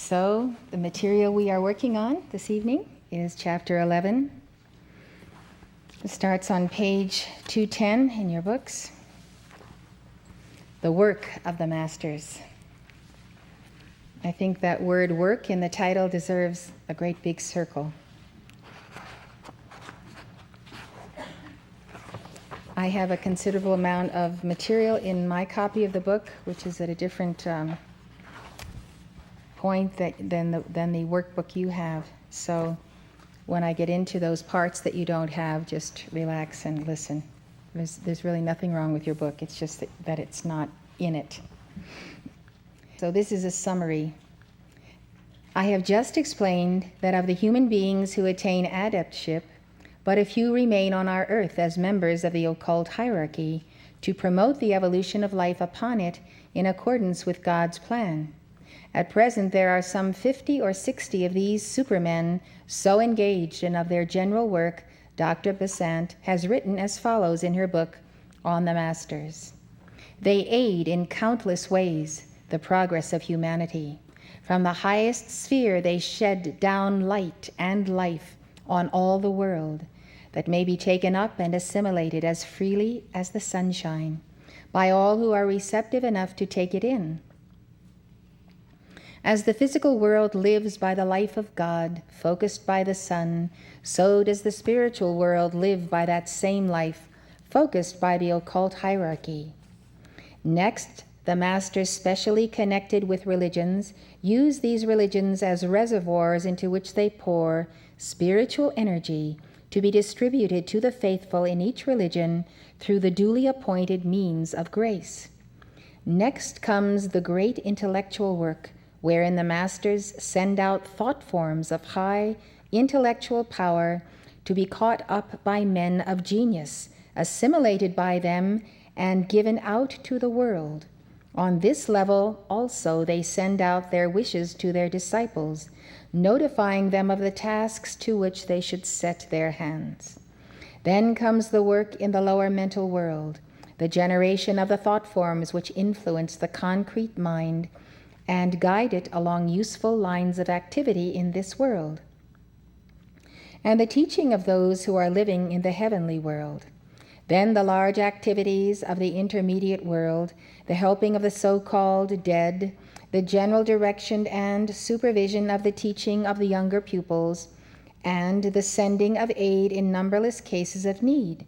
So the material we are working on this evening is chapter 11. It starts on page 210 in your books. The work of the masters. I think that word work in the title deserves a great big circle. I have a considerable amount of material in my copy of the book, which is at a different point than the workbook you have. So when I get into those parts that you don't have, just relax and listen. There's really nothing wrong with your book. It's just that it's not in it. So this is a summary. I have just explained that of the human beings who attain adeptship, but a few remain on our earth as members of the occult hierarchy to promote the evolution of life upon it in accordance with God's plan. At present, there are some 50 or 60 of these supermen so engaged, and of their general work, Dr. Besant has written as follows in her book, On the Masters. They aid in countless ways the progress of humanity. From the highest sphere, they shed down light and life on all the world, that may be taken up and assimilated as freely as the sunshine by all who are receptive enough to take it in. As the physical world lives by the life of God, focused by the sun, so does the spiritual world live by that same life, focused by the occult hierarchy. Next, the masters specially connected with religions use these religions as reservoirs into which they pour spiritual energy to be distributed to the faithful in each religion through the duly appointed means of grace. Next comes the great intellectual work, wherein the masters send out thought forms of high intellectual power to be caught up by men of genius, assimilated by them, and given out to the world. On this level also they send out their wishes to their disciples, notifying them of the tasks to which they should set their hands. Then comes the work in the lower mental world, the generation of the thought forms which influence the concrete mind and guide it along useful lines of activity in this world, and the teaching of those who are living in the heavenly world. Then the large activities of the intermediate world, the helping of the so-called dead, the general direction and supervision of the teaching of the younger pupils, and the sending of aid in numberless cases of need.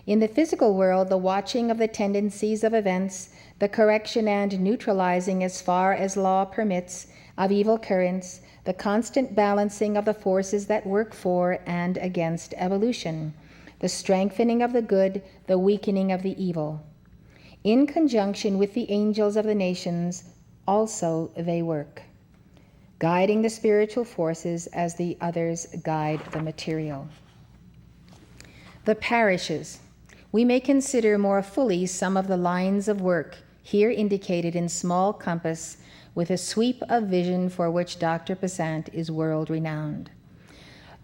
In the physical world, the watching of the tendencies of events, the correction and neutralizing as far as law permits of evil currents, the constant balancing of the forces that work for and against evolution, the strengthening of the good, the weakening of the evil. In conjunction with the angels of the nations, also they work, guiding the spiritual forces as the others guide the material. The parishes. We may consider more fully some of the lines of work here indicated in small compass with a sweep of vision for which Dr. Besant is world-renowned.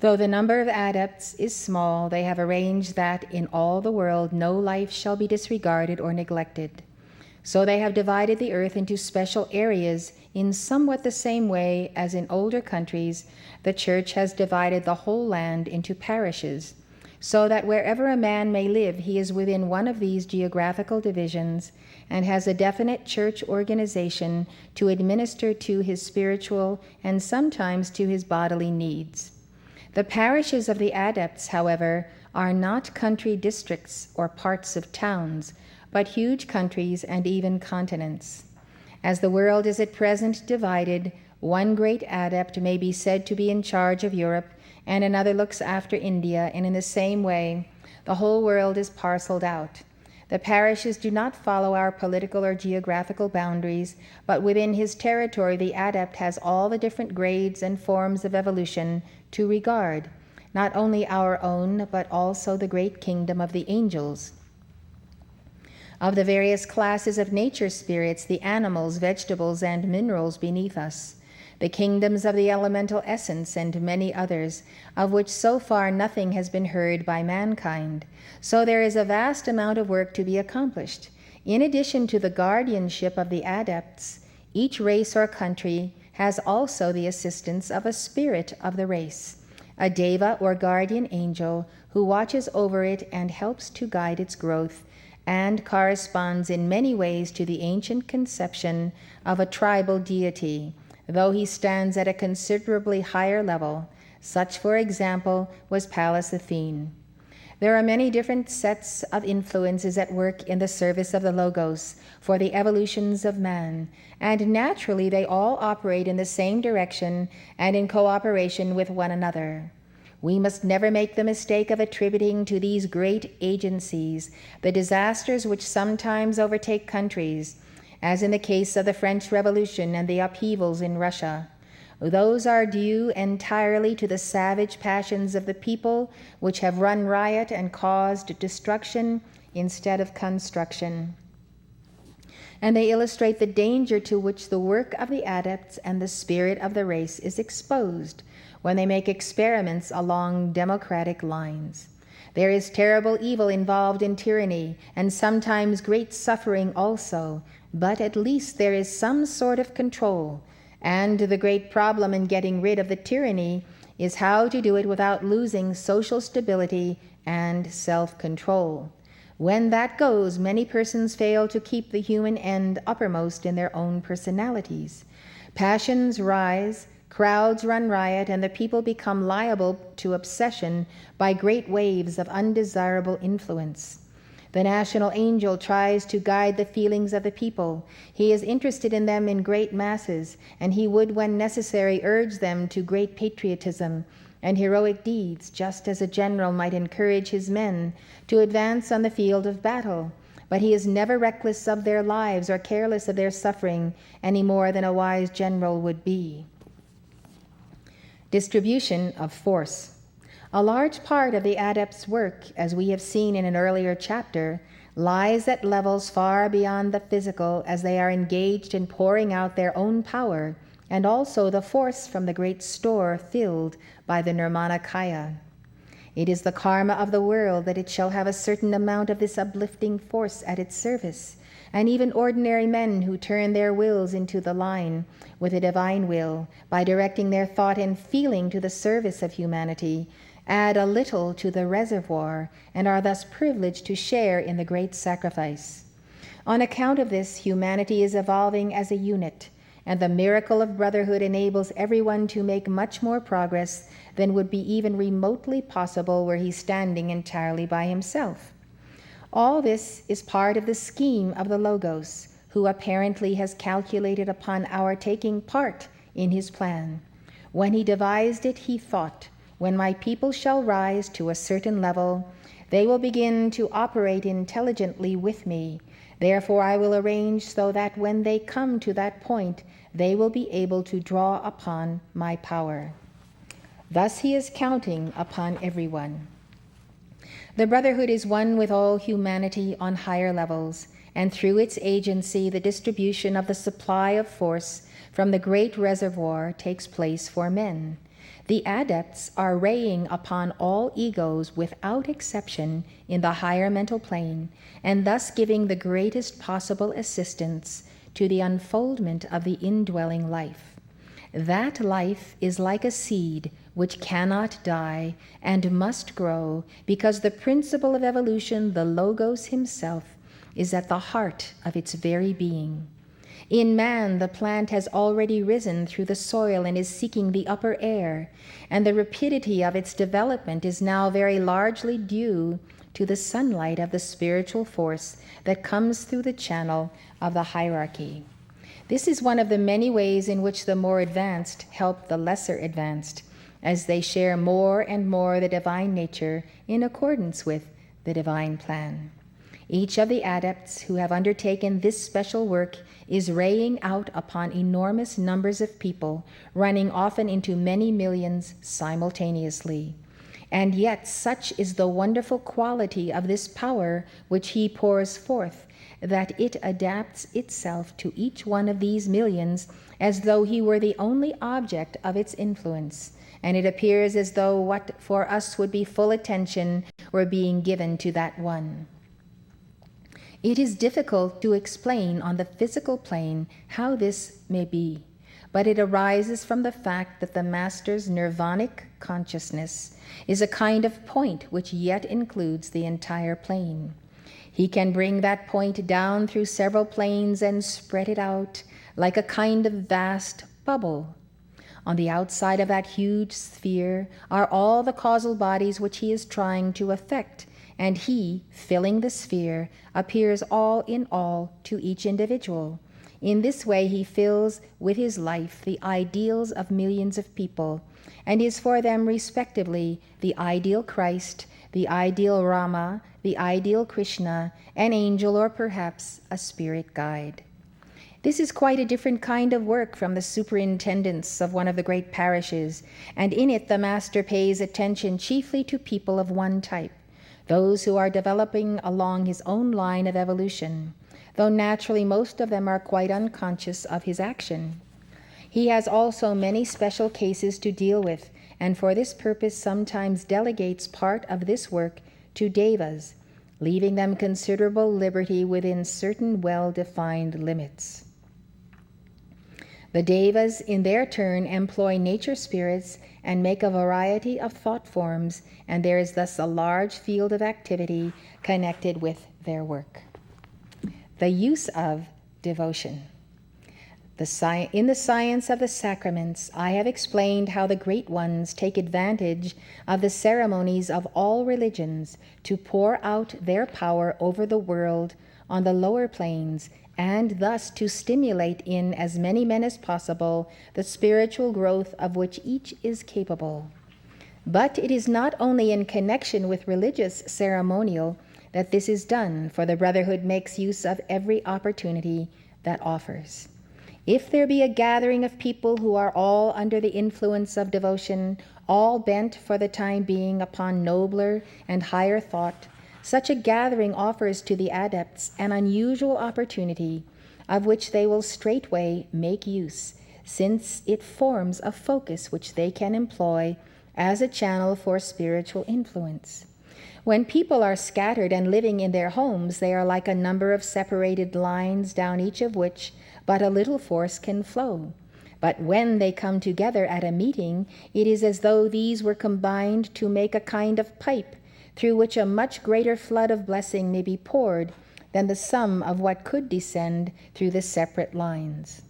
Though the number of adepts is small, they have arranged that in all the world no life shall be disregarded or neglected. So they have divided the earth into special areas in somewhat the same way as in older countries the church has divided the whole land into parishes, so that wherever a man may live, he is within one of these geographical divisions and has a definite church organization to administer to his spiritual and sometimes to his bodily needs. The parishes of the adepts, however, are not country districts or parts of towns, but huge countries and even continents. As the world is at present divided, one great adept may be said to be in charge of Europe, and another looks after India, and in the same way, the whole world is parceled out. The parishes do not follow our political or geographical boundaries, but within his territory the adept has all the different grades and forms of evolution to regard, not only our own, but also the great kingdom of the angels. Of the various classes of nature spirits, the animals, vegetables, and minerals beneath us, the kingdoms of the elemental essence, and many others, of which so far nothing has been heard by mankind. So there is a vast amount of work to be accomplished. In addition to the guardianship of the adepts, each race or country has also the assistance of a spirit of the race, a deva or guardian angel who watches over it and helps to guide its growth, and corresponds in many ways to the ancient conception of a tribal deity, though he stands at a considerably higher level. Such, for example, was Pallas Athene. There are many different sets of influences at work in the service of the Logos for the evolutions of man, and naturally they all operate in the same direction and in cooperation with one another. We must never make the mistake of attributing to these great agencies the disasters which sometimes overtake countries, as in the case of the French Revolution and the upheavals in Russia. Those are due entirely to the savage passions of the people, which have run riot and caused destruction instead of construction. And they illustrate the danger to which the work of the adepts and the spirit of the race is exposed when they make experiments along democratic lines. There is terrible evil involved in tyranny, and sometimes great suffering also, but at least there is some sort of control, and the great problem in getting rid of the tyranny is how to do it without losing social stability and self-control. When that goes, many persons fail to keep the human end uppermost in their own personalities. Passions rise, crowds run riot, and the people become liable to obsession by great waves of undesirable influence. The national angel tries to guide the feelings of the people. He is interested in them in great masses, and he would, when necessary, urge them to great patriotism and heroic deeds, just as a general might encourage his men to advance on the field of battle. But he is never reckless of their lives or careless of their suffering any more than a wise general would be. Distribution of force. A large part of the adept's work, as we have seen in an earlier chapter, lies at levels far beyond the physical, as they are engaged in pouring out their own power and also the force from the great store filled by the Nirmanakaya. It is the karma of the world that it shall have a certain amount of this uplifting force at its service, and even ordinary men who turn their wills into the line with the divine will by directing their thought and feeling to the service of humanity add a little to the reservoir and are thus privileged to share in the great sacrifice. On account of this, humanity is evolving as a unit, and the miracle of brotherhood enables everyone to make much more progress than would be even remotely possible were he standing entirely by himself. All this is part of the scheme of the Logos, who apparently has calculated upon our taking part in his plan. When he devised it, he thought, when my people shall rise to a certain level, they will begin to operate intelligently with me. Therefore I will arrange so that when they come to that point, they will be able to draw upon my power. Thus he is counting upon everyone. The Brotherhood is one with all humanity on higher levels, and through its agency the distribution of the supply of force from the great reservoir takes place for men. The adepts are raying upon all egos without exception in the higher mental plane, and thus giving the greatest possible assistance to the unfoldment of the indwelling life. That life is like a seed which cannot die and must grow, because the principle of evolution, the Logos himself, is at the heart of its very being. In man, the plant has already risen through the soil and is seeking the upper air, and the rapidity of its development is now very largely due to the sunlight of the spiritual force that comes through the channel of the hierarchy. This is one of the many ways in which the more advanced help the lesser advanced, as they share more and more the divine nature in accordance with the divine plan. Each of the adepts who have undertaken this special work is raying out upon enormous numbers of people, running often into many millions simultaneously. And yet such is the wonderful quality of this power which he pours forth, that it adapts itself to each one of these millions as though he were the only object of its influence, and it appears as though what for us would be full attention were being given to that one. It is difficult to explain on the physical plane how this may be, but it arises from the fact that the Master's nirvanic consciousness is a kind of point which yet includes the entire plane. He can bring that point down through several planes and spread it out like a kind of vast bubble. On the outside of that huge sphere are all the causal bodies which he is trying to affect, and he, filling the sphere, appears all in all to each individual. In this way he fills with his life the ideals of millions of people, and is for them respectively the ideal Christ, the ideal Rama, the ideal Krishna, an angel, or perhaps a spirit guide. This is quite a different kind of work from the superintendence of one of the great parishes, and in it the Master pays attention chiefly to people of one type, those who are developing along his own line of evolution, though naturally most of them are quite unconscious of his action. He has also many special cases to deal with, and for this purpose sometimes delegates part of this work to devas, leaving them considerable liberty within certain well-defined limits. The devas, in their turn, employ nature spirits and make a variety of thought forms, and there is thus a large field of activity connected with their work. The use of devotion. In the science of the sacraments, I have explained how the great ones take advantage of the ceremonies of all religions to pour out their power over the world on the lower planes, and thus to stimulate in as many men as possible the spiritual growth of which each is capable. But it is not only in connection with religious ceremonial that this is done, for the Brotherhood makes use of every opportunity that offers. If there be a gathering of people who are all under the influence of devotion, all bent for the time being upon nobler and higher thought, such a gathering offers to the adepts an unusual opportunity of which they will straightway make use, since it forms a focus which they can employ as a channel for spiritual influence. When people are scattered and living in their homes, they are like a number of separated lines down each of which but a little force can flow. But when they come together at a meeting, it is as though these were combined to make a kind of pipe through which a much greater flood of blessing may be poured than the sum of what could descend through the separate lines.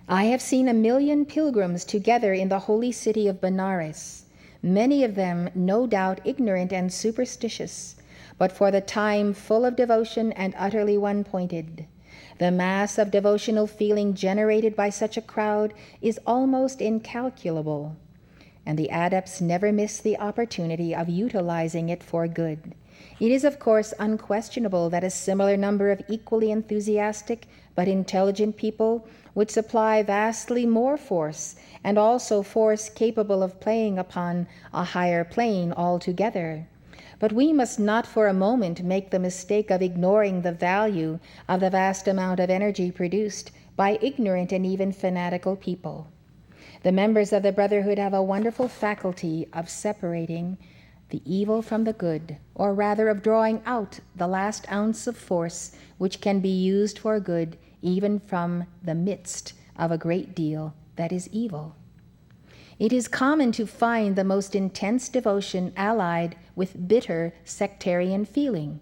I have seen 1,000,000 pilgrims together in the holy city of Benares, many of them no doubt ignorant and superstitious, but for the time full of devotion and utterly one-pointed. The mass of devotional feeling generated by such a crowd is almost incalculable, and the adepts never miss the opportunity of utilizing it for good. It is, of course, unquestionable that a similar number of equally enthusiastic but intelligent people would supply vastly more force, and also force capable of playing upon a higher plane altogether. But we must not for a moment make the mistake of ignoring the value of the vast amount of energy produced by ignorant and even fanatical people. The members of the Brotherhood have a wonderful faculty of separating the evil from the good, or rather of drawing out the last ounce of force which can be used for good even from the midst of a great deal that is evil. It is common to find the most intense devotion allied with bitter sectarian feeling.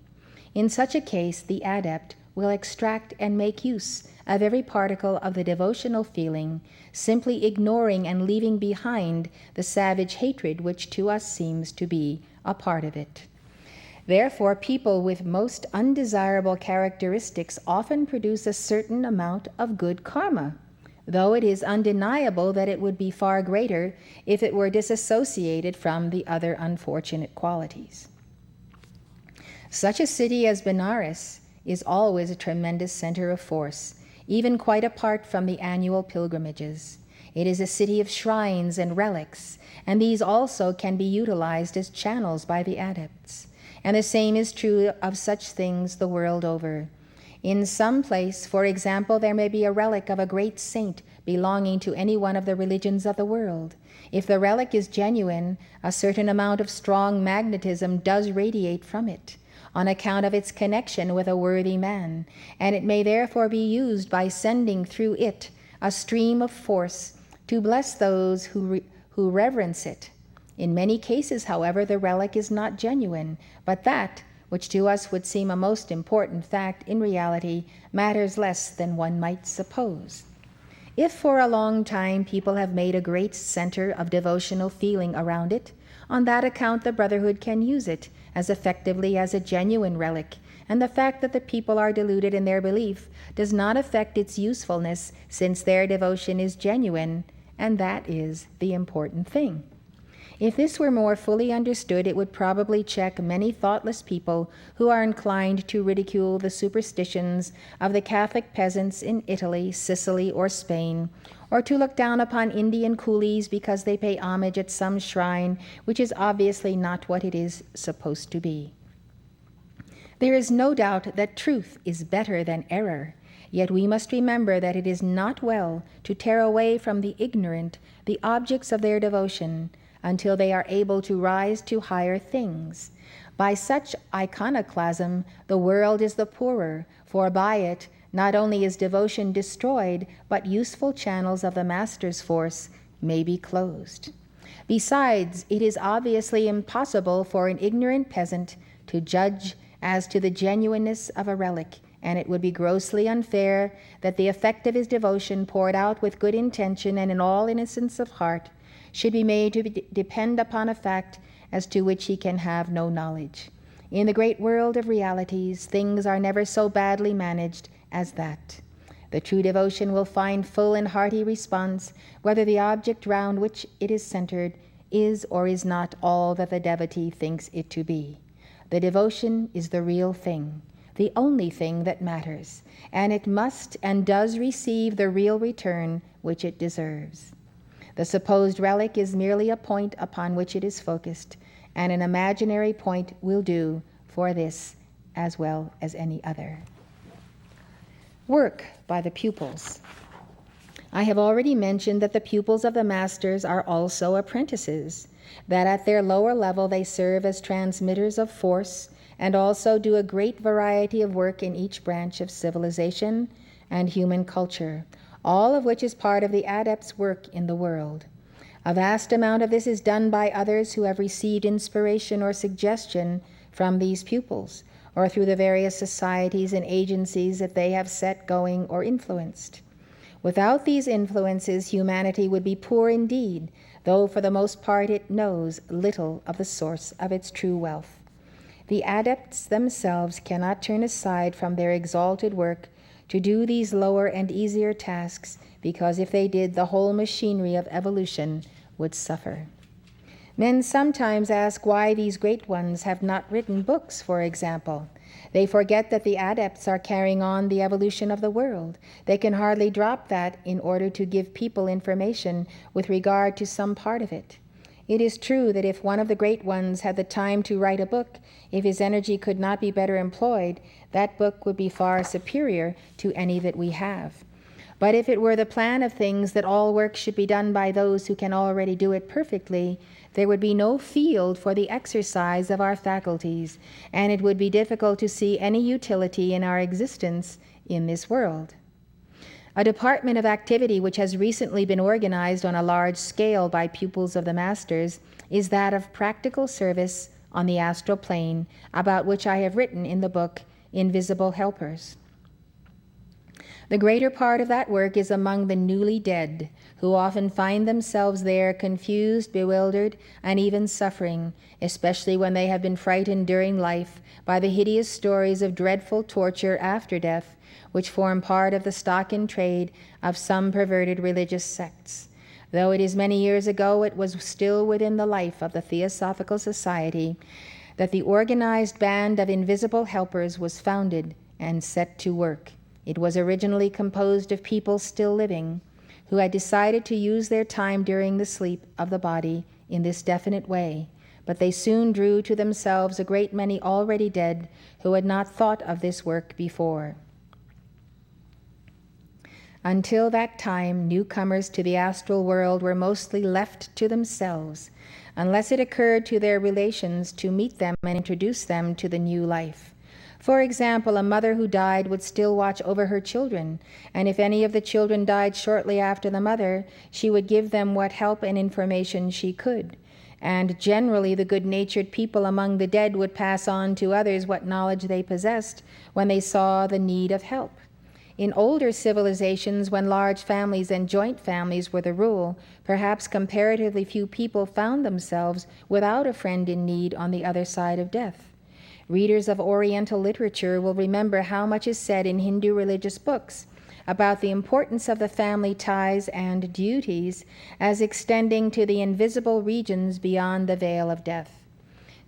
In such a case, the adept will extract and make use of every particle of the devotional feeling, simply ignoring and leaving behind the savage hatred which to us seems to be a part of it. Therefore, people with most undesirable characteristics often produce a certain amount of good karma, though it is undeniable that it would be far greater if it were disassociated from the other unfortunate qualities. Such a city as Benares is always a tremendous center of force, even quite apart from the annual pilgrimages. It is a city of shrines and relics, and these also can be utilized as channels by the adepts. And the same is true of such things the world over. In some place, for example, there may be a relic of a great saint belonging to any one of the religions of the world. If the relic is genuine, a certain amount of strong magnetism does radiate from it, on account of its connection with a worthy man, and it may therefore be used by sending through it a stream of force to bless those who reverence it. In many cases, however, the relic is not genuine, but that, which to us would seem a most important fact, in reality matters less than one might suppose. If for a long time people have made a great center of devotional feeling around it, on that account the Brotherhood can use it as effectively as a genuine relic, and the fact that the people are deluded in their belief does not affect its usefulness, since their devotion is genuine, and that is the important thing. If this were more fully understood, it would probably check many thoughtless people who are inclined to ridicule the superstitions of the Catholic peasants in Italy, Sicily, or Spain, or to look down upon Indian coolies because they pay homage at some shrine which is obviously not what it is supposed to be. There is no doubt that truth is better than error, yet we must remember that it is not well to tear away from the ignorant the objects of their devotion until they are able to rise to higher things. By such iconoclasm, the world is the poorer, for by it not only is devotion destroyed, but useful channels of the Master's force may be closed. Besides, it is obviously impossible for an ignorant peasant to judge as to the genuineness of a relic, and it would be grossly unfair that the effect of his devotion, poured out with good intention and in all innocence of heart, should be made to depend upon a fact as to which he can have no knowledge. In the great world of realities, things are never so badly managed as that. The true devotion will find full and hearty response, whether the object round which it is centered is or is not all that the devotee thinks it to be. The devotion is the real thing, the only thing that matters, and it must and does receive the real return which it deserves. The supposed relic is merely a point upon which it is focused, and an imaginary point will do for this as well as any other. Work by the pupils. I have already mentioned that the pupils of the masters are also apprentices, that at their lower level they serve as transmitters of force and also do a great variety of work in each branch of civilization and human culture, all of which is part of the adept's work in the world. A vast amount of this is done by others who have received inspiration or suggestion from these pupils, or through the various societies and agencies that they have set going or influenced. Without these influences, humanity would be poor indeed, though for the most part it knows little of the source of its true wealth. The adepts themselves cannot turn aside from their exalted work to do these lower and easier tasks, because if they did, the whole machinery of evolution would suffer. Men sometimes ask why these great ones have not written books, for example. They forget that the adepts are carrying on the evolution of the world. They can hardly drop that in order to give people information with regard to some part of it. It is true that if one of the great ones had the time to write a book, if his energy could not be better employed, that book would be far superior to any that we have. But if it were the plan of things that all work should be done by those who can already do it perfectly, there would be no field for the exercise of our faculties, and it would be difficult to see any utility in our existence in this world. A department of activity which has recently been organized on a large scale by pupils of the masters is that of practical service on the astral plane, about which I have written in the book Invisible Helpers. The greater part of that work is among the newly dead, who often find themselves there confused, bewildered, and even suffering, especially when they have been frightened during life by the hideous stories of dreadful torture after death, which form part of the stock in trade of some perverted religious sects. Though it is many years ago, it was still within the life of the Theosophical Society that the organized band of Invisible Helpers was founded and set to work. It was originally composed of people still living, who had decided to use their time during the sleep of the body in this definite way, but they soon drew to themselves a great many already dead who had not thought of this work before. Until that time, newcomers to the astral world were mostly left to themselves, unless it occurred to their relations to meet them and introduce them to the new life. For example, a mother who died would still watch over her children, and if any of the children died shortly after the mother, she would give them what help and information she could. And generally, the good-natured people among the dead would pass on to others what knowledge they possessed when they saw the need of help. In older civilizations, when large families and joint families were the rule, perhaps comparatively few people found themselves without a friend in need on the other side of death. Readers of Oriental literature will remember how much is said in Hindu religious books about the importance of the family ties and duties as extending to the invisible regions beyond the veil of death.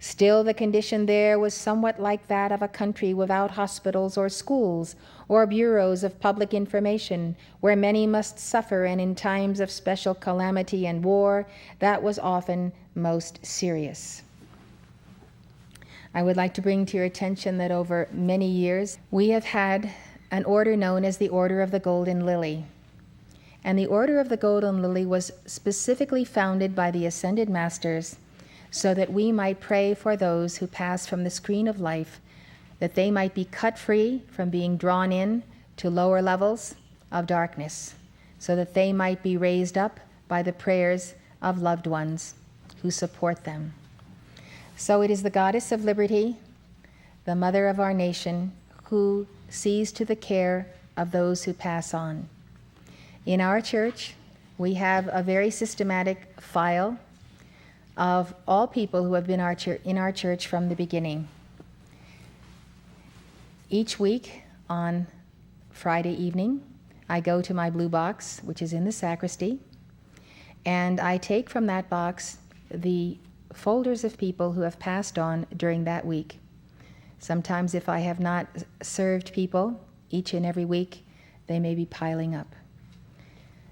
Still, the condition there was somewhat like that of a country without hospitals or schools or bureaus of public information, where many must suffer, and in times of special calamity and war, that was often most serious. I would like to bring to your attention that over many years, we have had an order known as the Order of the Golden Lily. And the Order of the Golden Lily was specifically founded by the Ascended Masters so that we might pray for those who pass from the screen of life, that they might be cut free from being drawn in to lower levels of darkness, so that they might be raised up by the prayers of loved ones who support them. So it is the Goddess of Liberty, the Mother of our nation, who sees to the care of those who pass on. In our church, we have a very systematic file of all people who have been in our church from the beginning. Each week on Friday evening, I go to my blue box, which is in the sacristy, and I take from that box the folders of people who have passed on during that week. Sometimes if I have not served people each and every week, they may be piling up.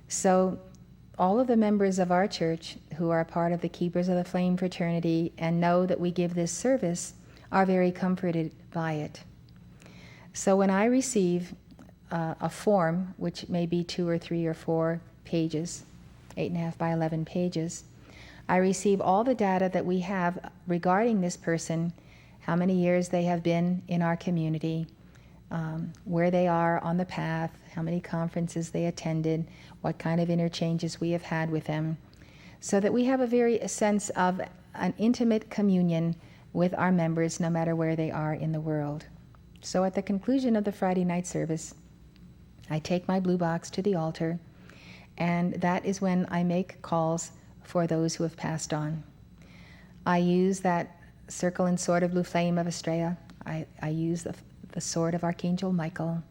So all of the members of our church who are part of the Keepers of the Flame fraternity and know that we give this service are very comforted by it. So when I receive a form, which may be 2 or 3 or 4 pages, 8.5 by 11 pages, I receive all the data that we have regarding this person, how many years they have been in our community, where they are on the path, how many conferences they attended, what kind of interchanges we have had with them, so that we have a sense of an intimate communion with our members no matter where they are in the world. So at the conclusion of the Friday night service, I take my blue box to the altar, and that is when I make calls for those who have passed on. I use that circle and sword of blue flame of Estrella. I use the sword of Archangel Michael,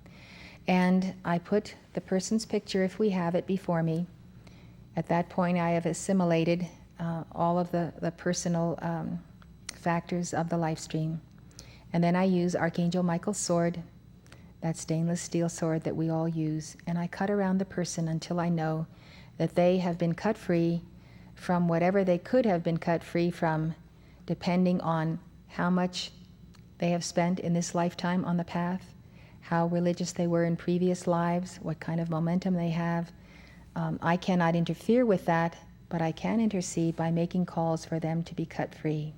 and I put the person's picture, if we have it, before me. At that point, I have assimilated all of the personal factors of the life stream. And then I use Archangel Michael's sword, that stainless steel sword that we all use, and I cut around the person until I know that they have been cut free from whatever they could have been cut free from, depending on how much they have spent in this lifetime on the path, how religious they were in previous lives, what kind of momentum they have. I cannot interfere with that, but I can intercede by making calls for them to be cut free.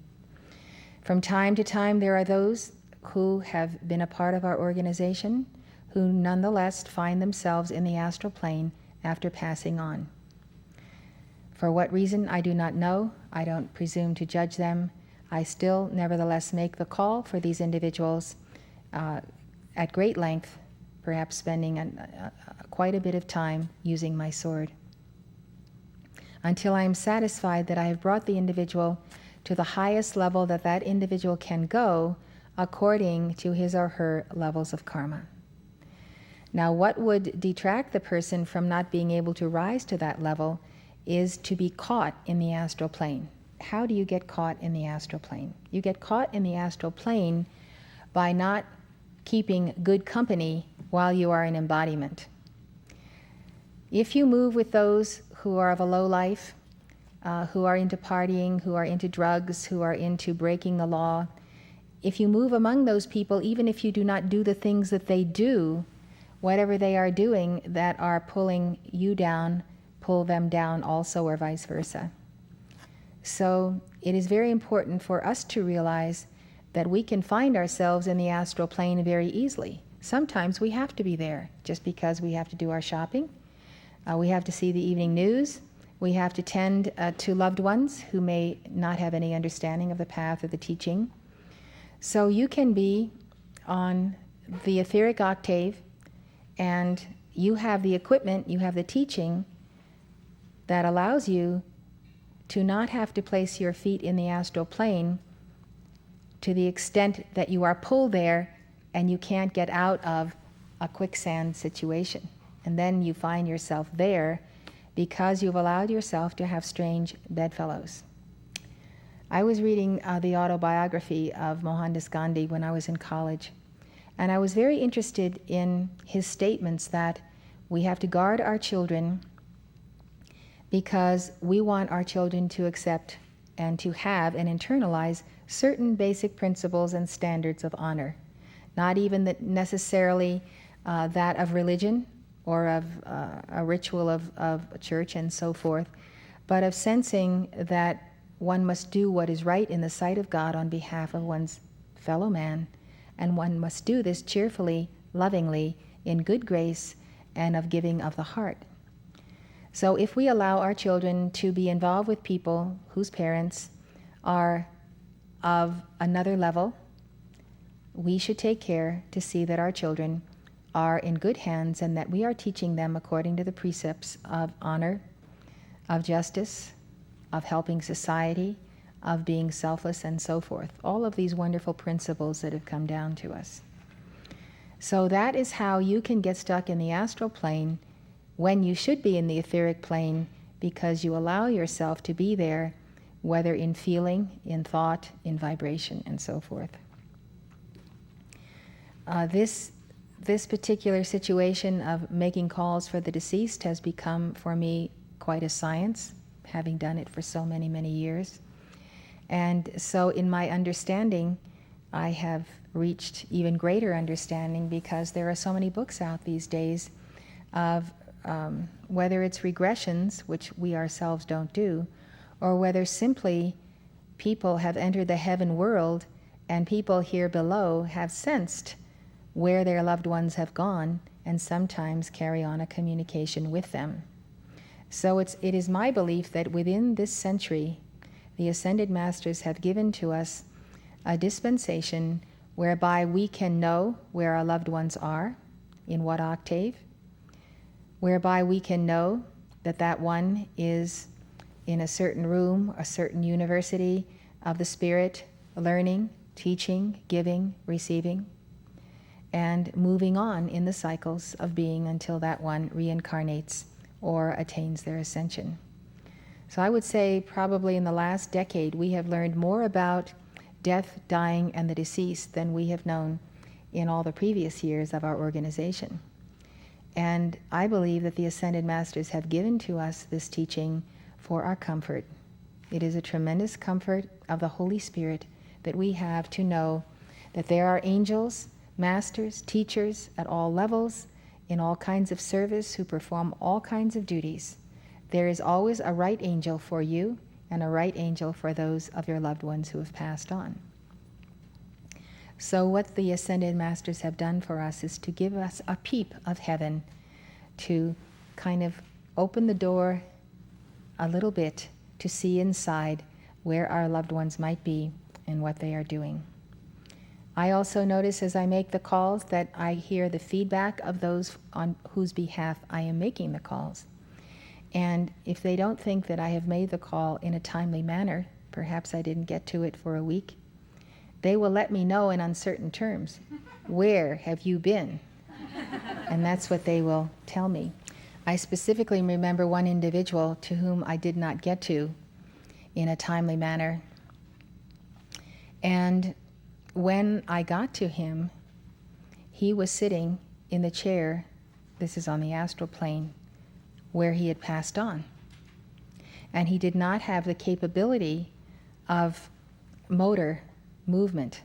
From time to time, there are those who have been a part of our organization who nonetheless find themselves in the astral plane after passing on. For what reason, I do not know. I don't presume to judge them. I still, nevertheless, make the call for these individuals at great length, perhaps spending quite a bit of time using my sword, until I am satisfied that I have brought the individual to the highest level that that individual can go according to his or her levels of karma. Now, what would detract the person from not being able to rise to that level is to be caught in the astral plane. How do you get caught in the astral plane? You get caught in the astral plane by not keeping good company while you are in embodiment. If you move with those who are of a low life, who are into partying, who are into drugs, who are into breaking the law, if you move among those people, even if you do not do the things that they do, whatever they are doing that are pulling you down, pull them down also, or vice versa. So it is very important for us to realize that we can find ourselves in the astral plane very easily. Sometimes we have to be there just because we have to do our shopping. We have to see the evening news. We have to tend to loved ones who may not have any understanding of the path or the teaching. So you can be on the etheric octave, and you have the equipment, you have the teaching that allows you to not have to place your feet in the astral plane to the extent that you are pulled there and you can't get out of a quicksand situation. And then you find yourself there because you've allowed yourself to have strange bedfellows. I was reading the autobiography of Mohandas Gandhi when I was in college, and I was very interested in his statements that we have to guard our children because we want our children to accept and to have and internalize certain basic principles and standards of honor, not even that necessarily that of religion or of a ritual of a church and so forth, but of sensing that one must do what is right in the sight of God on behalf of one's fellow man, and one must do this cheerfully, lovingly, in good grace, and of giving of the heart. So if we allow our children to be involved with people whose parents are of another level, we should take care to see that our children are in good hands and that we are teaching them according to the precepts of honor, of justice, of helping society, of being selfless, and so forth. All of these wonderful principles that have come down to us. So that is how you can get stuck in the astral plane when you should be in the etheric plane, because you allow yourself to be there, whether in feeling, in thought, in vibration, and so forth. This particular situation of making calls for the deceased has become, for me, quite a science, having done it for so many, many years. And so in my understanding, I have reached even greater understanding because there are so many books out these days of whether it's regressions, which we ourselves don't do, or whether simply people have entered the heaven world and people here below have sensed where their loved ones have gone and sometimes carry on a communication with them. So it is my belief that within this century, the Ascended Masters have given to us a dispensation whereby we can know where our loved ones are, in what octave, whereby we can know that that one is in a certain room, a certain university of the spirit, learning, teaching, giving, receiving, and moving on in the cycles of being until that one reincarnates or attains their ascension. So I would say probably in the last decade we have learned more about death, dying, and the deceased than we have known in all the previous years of our organization. And I believe that the Ascended Masters have given to us this teaching for our comfort. It is a tremendous comfort of the Holy Spirit that we have to know that there are angels, masters, teachers at all levels, in all kinds of service, who perform all kinds of duties. There is always a right angel for you and a right angel for those of your loved ones who have passed on. So what the Ascended Masters have done for us is to give us a peep of heaven, to kind of open the door a little bit to see inside where our loved ones might be and what they are doing. I also notice as I make the calls that I hear the feedback of those on whose behalf I am making the calls. And if they don't think that I have made the call in a timely manner, perhaps I didn't get to it for a week, they will let me know in uncertain terms, where have you been? And that's what they will tell me. I specifically remember one individual to whom I did not get to in a timely manner. And when I got to him, he was sitting in the chair, this is on the astral plane, where he had passed on. And he did not have the capability of motor movement.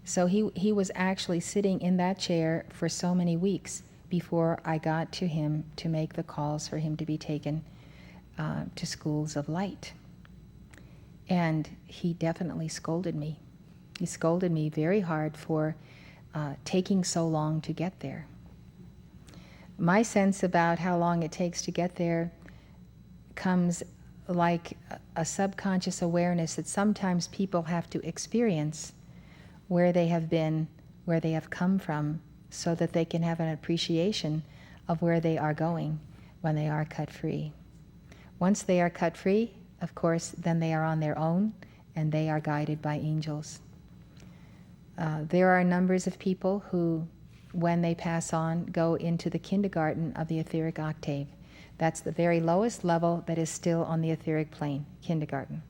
So he was actually sitting in that chair for so many weeks before I got to him to make the calls for him to be taken to schools of light. And he definitely scolded me. He scolded me very hard for taking so long to get there. My sense about how long it takes to get there comes like a subconscious awareness that sometimes people have to experience where they have been, where they have come from, so that they can have an appreciation of where they are going when they are cut free. Once they are cut free, of course, then they are on their own and they are guided by angels. There are numbers of people who, when they pass on, go into the kindergarten of the etheric octave. That's the very lowest level that is still on the etheric plane, kindergarten.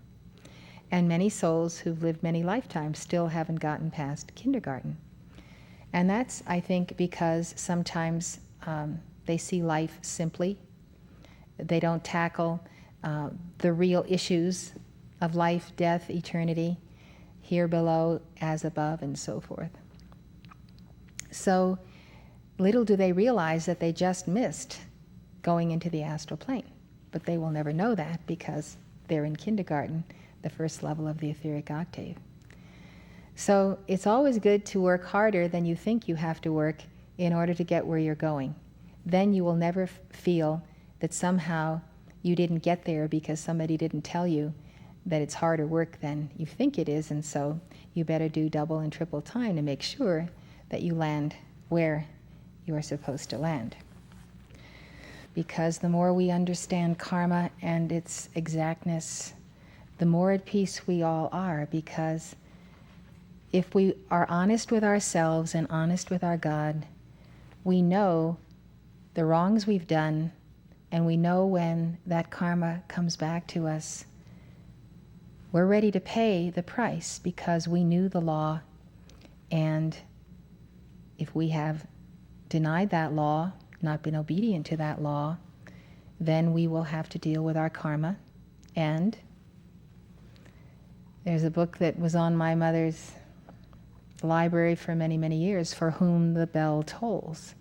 And many souls who've lived many lifetimes still haven't gotten past kindergarten. And that's, I think, because sometimes they see life simply. They don't tackle the real issues of life, death, eternity, here below as above, and so forth. So little do they realize that they just missed going into the astral plane. But they will never know that because they're in kindergarten, the first level of the etheric octave. So it's always good to work harder than you think you have to work in order to get where you're going. Then you will never feel that somehow you didn't get there because somebody didn't tell you that it's harder work than you think it is, and so you better do double and triple time to make sure that you land where you are supposed to land. Because the more we understand karma and its exactness, the more at peace we all are, because if we are honest with ourselves and honest with our God, we know the wrongs we've done, and we know when that karma comes back to us, we're ready to pay the price because we knew the law, and if we have denied that law, not been obedient to that law, then we will have to deal with our karma. And there's a book that was on my mother's library for many, many years, For Whom the Bell Tolls.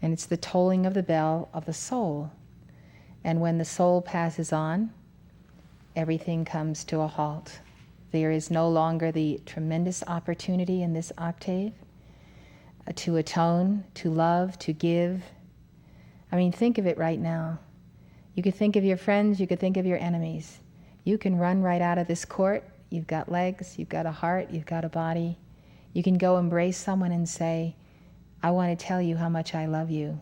And it's the tolling of the bell of the soul. And when the soul passes on, everything comes to a halt. There is no longer the tremendous opportunity in this octave to atone, to love, to give. I mean, think of it right now. You could think of your friends, you could think of your enemies. You can run right out of this court. You've got legs, you've got a heart, you've got a body. You can go embrace someone and say, I want to tell you how much I love you,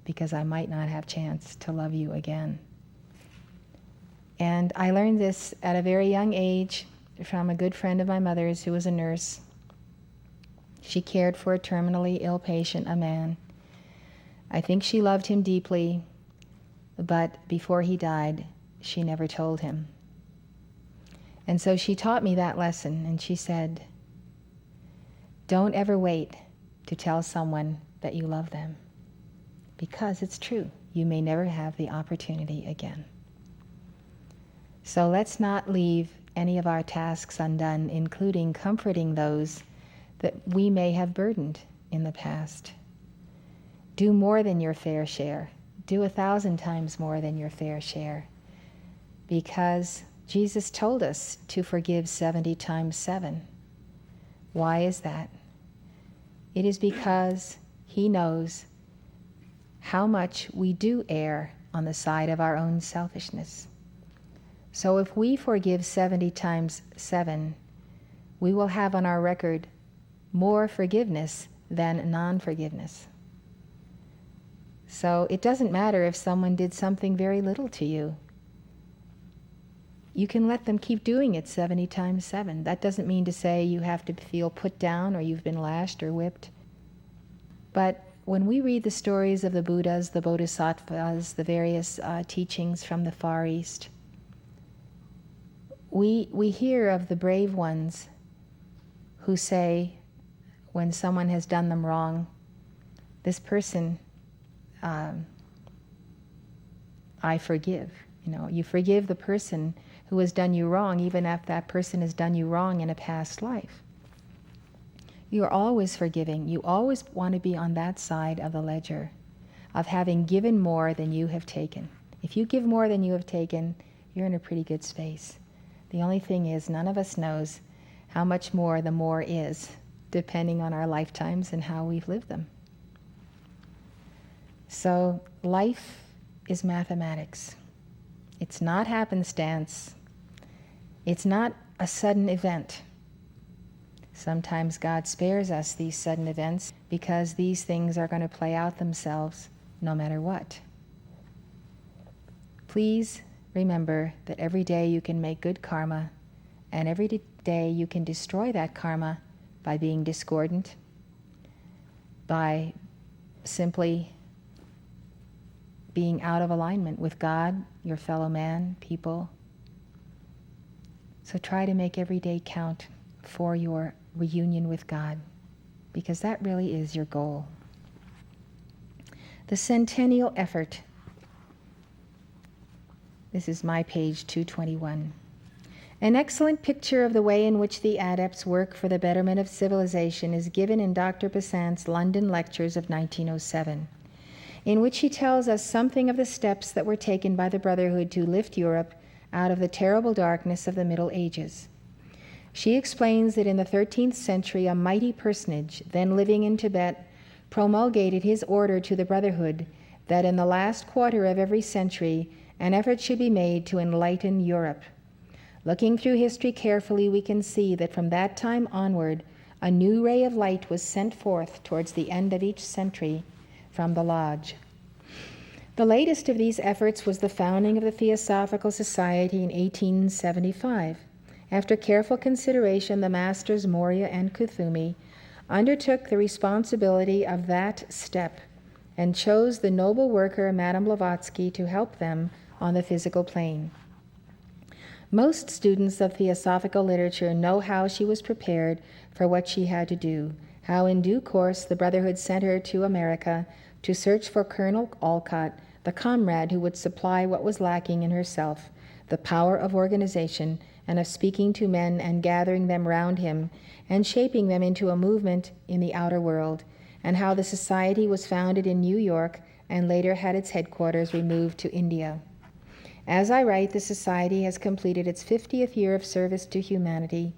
because I might not have a chance to love you again. And I learned this at a very young age from a good friend of my mother's who was a nurse. She cared for a terminally ill patient, a man. I think she loved him deeply, but before he died, she never told him. And so she taught me that lesson, and she said, don't ever wait to tell someone that you love them, because it's true. You may never have the opportunity again. So let's not leave any of our tasks undone, including comforting those that we may have burdened in the past. Do more than your fair share. Do 1,000 times more than your fair share. Because Jesus told us to forgive 70 times 7. Why is that? It is because he knows how much we do err on the side of our own selfishness. So if we forgive 70 times 7, we will have on our record more forgiveness than non-forgiveness. So it doesn't matter if someone did something very little to you. You can let them keep doing it 70 times 7. That doesn't mean to say you have to feel put down or you've been lashed or whipped. But when we read the stories of the Buddhas, the Bodhisattvas, the various teachings from the Far East, we hear of the brave ones who say, when someone has done them wrong, this person, I forgive. You forgive the person who has done you wrong, even if that person has done you wrong in a past life. You are always forgiving. You always want to be on that side of the ledger of having given more than you have taken. If you give more than you have taken, you're in a pretty good space. The only thing is, none of us knows how much more the more is, depending on our lifetimes and how we've lived them. So life is mathematics. It's not happenstance. It's not a sudden event. Sometimes God spares us these sudden events because these things are going to play out themselves no matter what. Please remember that every day you can make good karma, and every day you can destroy that karma by being discordant, by simply being out of alignment with God, your fellow man, people. So try to make every day count for your reunion with God, because that really is your goal. The centennial effort. This is my page 221. An excellent picture of the way in which the adepts work for the betterment of civilization is given in Dr. Besant's London Lectures of 1907, in which he tells us something of the steps that were taken by the Brotherhood to lift Europe out of the terrible darkness of the Middle Ages. She explains that in the 13th century, a mighty personage, then living in Tibet, promulgated his order to the Brotherhood that in the last quarter of every century, an effort should be made to enlighten Europe. Looking through history carefully, we can see that from that time onward, a new ray of light was sent forth towards the end of each century from the Lodge. The latest of these efforts was the founding of the Theosophical Society in 1875. After careful consideration, the Masters Morya and Kuthumi undertook the responsibility of that step and chose the noble worker Madame Blavatsky to help them on the physical plane. Most students of theosophical literature know how she was prepared for what she had to do, how in due course the Brotherhood sent her to America to search for Colonel Olcott, the comrade who would supply what was lacking in herself, the power of organization and of speaking to men and gathering them round him and shaping them into a movement in the outer world, and how the society was founded in New York and later had its headquarters removed to India. As I write, the society has completed its 50th year of service to humanity,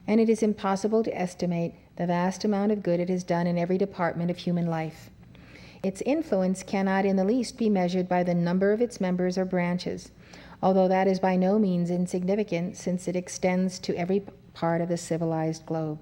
and it is impossible to estimate the vast amount of good it has done in every department of human life. Its influence cannot in the least be measured by the number of its members or branches, although that is by no means insignificant, since it extends to every part of the civilized globe.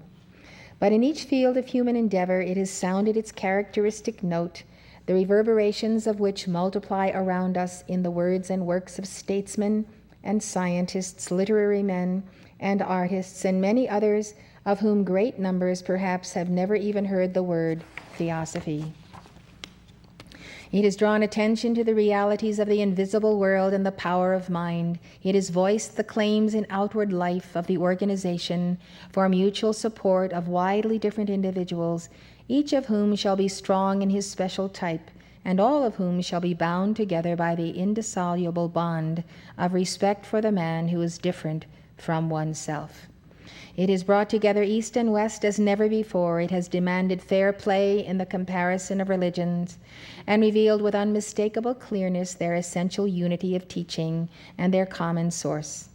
But in each field of human endeavor, it has sounded its characteristic note, the reverberations of which multiply around us in the words and works of statesmen and scientists, literary men and artists, and many others of whom great numbers perhaps have never even heard the word theosophy. It has drawn attention to the realities of the invisible world and the power of mind. It has voiced the claims in outward life of the organization for mutual support of widely different individuals, each of whom shall be strong in his special type, and all of whom shall be bound together by the indissoluble bond of respect for the man who is different from oneself. It has brought together East and West as never before. It has demanded fair play in the comparison of religions and revealed with unmistakable clearness their essential unity of teaching and their common source.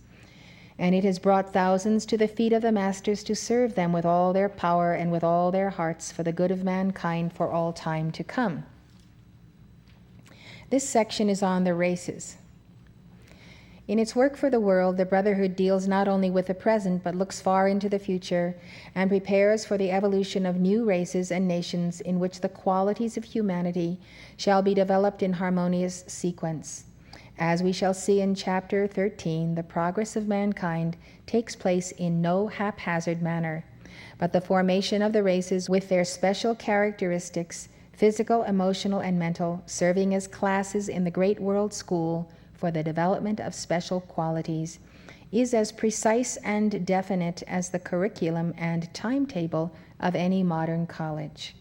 And it has brought thousands to the feet of the Masters to serve them with all their power and with all their hearts for the good of mankind for all time to come. This section is on the races. In its work for the world, the Brotherhood deals not only with the present, but looks far into the future and prepares for the evolution of new races and nations in which the qualities of humanity shall be developed in harmonious sequence. As we shall see in Chapter 13, the progress of mankind takes place in no haphazard manner, but the formation of the races with their special characteristics, physical, emotional, and mental, serving as classes in the great world school for the development of special qualities, is as precise and definite as the curriculum and timetable of any modern college.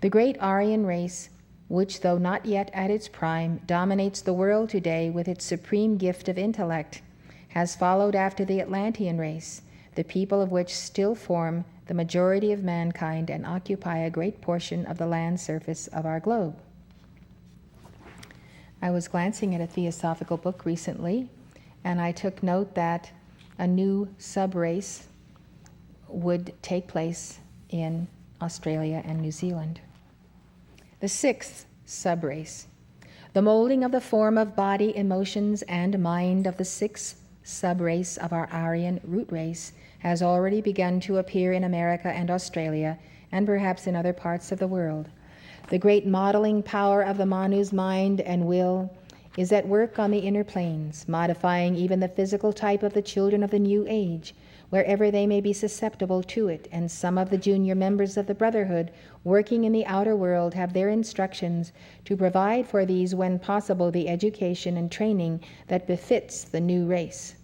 The great Aryan race, which, though not yet at its prime, dominates the world today with its supreme gift of intellect, has followed after the Atlantean race, the people of which still form the majority of mankind and occupy a great portion of the land surface of our globe. I was glancing at a theosophical book recently, and I took note that a new sub-race would take place in Australia and New Zealand. The sixth subrace. The molding of the form of body, emotions, and mind of the sixth subrace of our Aryan root race has already begun to appear in America and Australia, and perhaps in other parts of the world. The great modeling power of the Manu's mind and will is at work on the inner planes, modifying even the physical type of the children of the new age, wherever they may be susceptible to it, and some of the junior members of the Brotherhood working in the outer world have their instructions to provide for these when possible the education and training that befits the new race.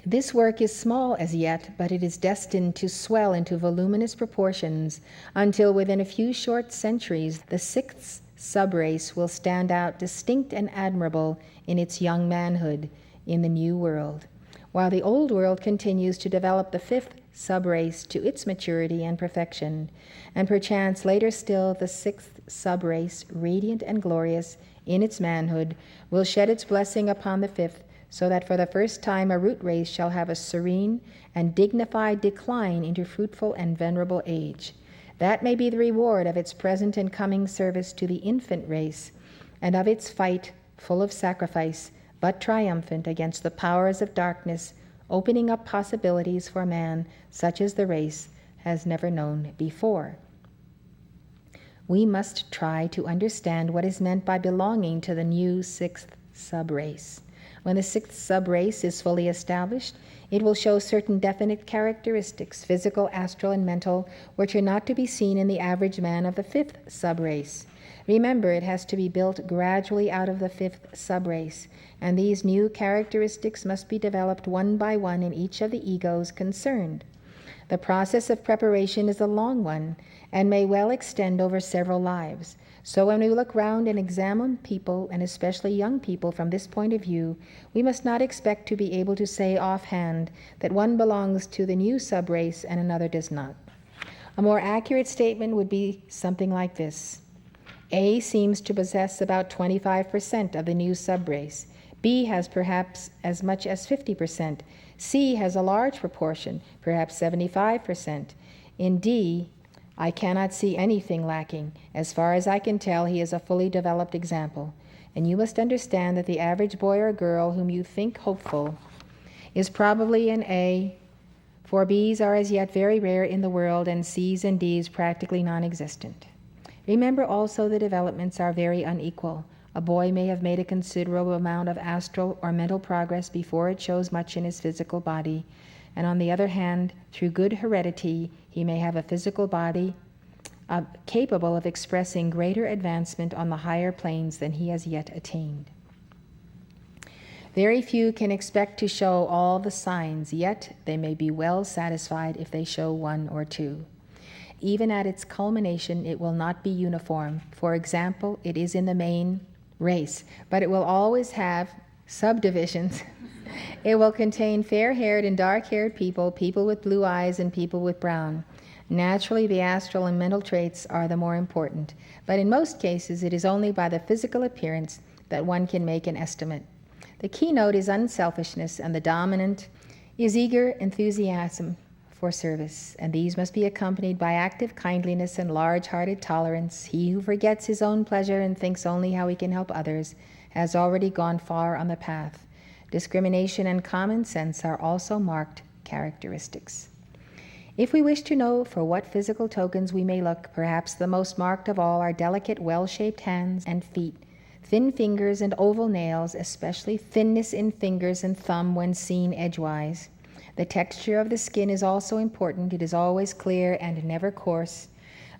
This work is small as yet, but it is destined to swell into voluminous proportions until within a few short centuries the sixth subrace will stand out distinct and admirable in its young manhood in the new world, while the old world continues to develop the fifth subrace to its maturity and perfection, and perchance later still the sixth subrace, radiant and glorious in its manhood, will shed its blessing upon the fifth, so that for the first time a root race shall have a serene and dignified decline into fruitful and venerable age. That may be the reward of its present and coming service to the infant race, and of its fight, full of sacrifice, but triumphant against the powers of darkness, opening up possibilities for man such as the race has never known before. We must try to understand what is meant by belonging to the new sixth subrace. When the sixth subrace is fully established, it will show certain definite characteristics, physical, astral, and mental, which are not to be seen in the average man of the fifth subrace. Remember, it has to be built gradually out of the fifth subrace, and these new characteristics must be developed one by one in each of the egos concerned. The process of preparation is a long one, and may well extend over several lives. So when we look round and examine people, and especially young people, from this point of view, we must not expect to be able to say offhand that one belongs to the new subrace and another does not. A more accurate statement would be something like this. A seems to possess about 25% of the new subrace. B has perhaps as much as 50%. C has a large proportion, perhaps 75%. In D, I cannot see anything lacking. As far as I can tell, he is a fully developed example. And you must understand that the average boy or girl whom you think hopeful is probably an A, for Bs are as yet very rare in the world, and Cs and Ds practically non-existent. Remember also the developments are very unequal. A boy may have made a considerable amount of astral or mental progress before it shows much in his physical body, and on the other hand, through good heredity, he may have a physical body capable of expressing greater advancement on the higher planes than he has yet attained. Very few can expect to show all the signs, yet they may be well satisfied if they show one or two. Even at its culmination, it will not be uniform. For example, it is in the main race, but it will always have subdivisions. It will contain fair-haired and dark-haired people, people with blue eyes, and people with brown. Naturally, the astral and mental traits are the more important, but in most cases it is only by the physical appearance that one can make an estimate. The keynote is unselfishness, and the dominant is eager enthusiasm for service, and these must be accompanied by active kindliness and large-hearted tolerance. He who forgets his own pleasure and thinks only how he can help others has already gone far on the path. Discrimination and common sense are also marked characteristics. If we wish to know for what physical tokens we may look, perhaps the most marked of all are delicate, well-shaped hands and feet, thin fingers and oval nails, especially thinness in fingers and thumb when seen edgewise. The texture of the skin is also important. It is always clear and never coarse.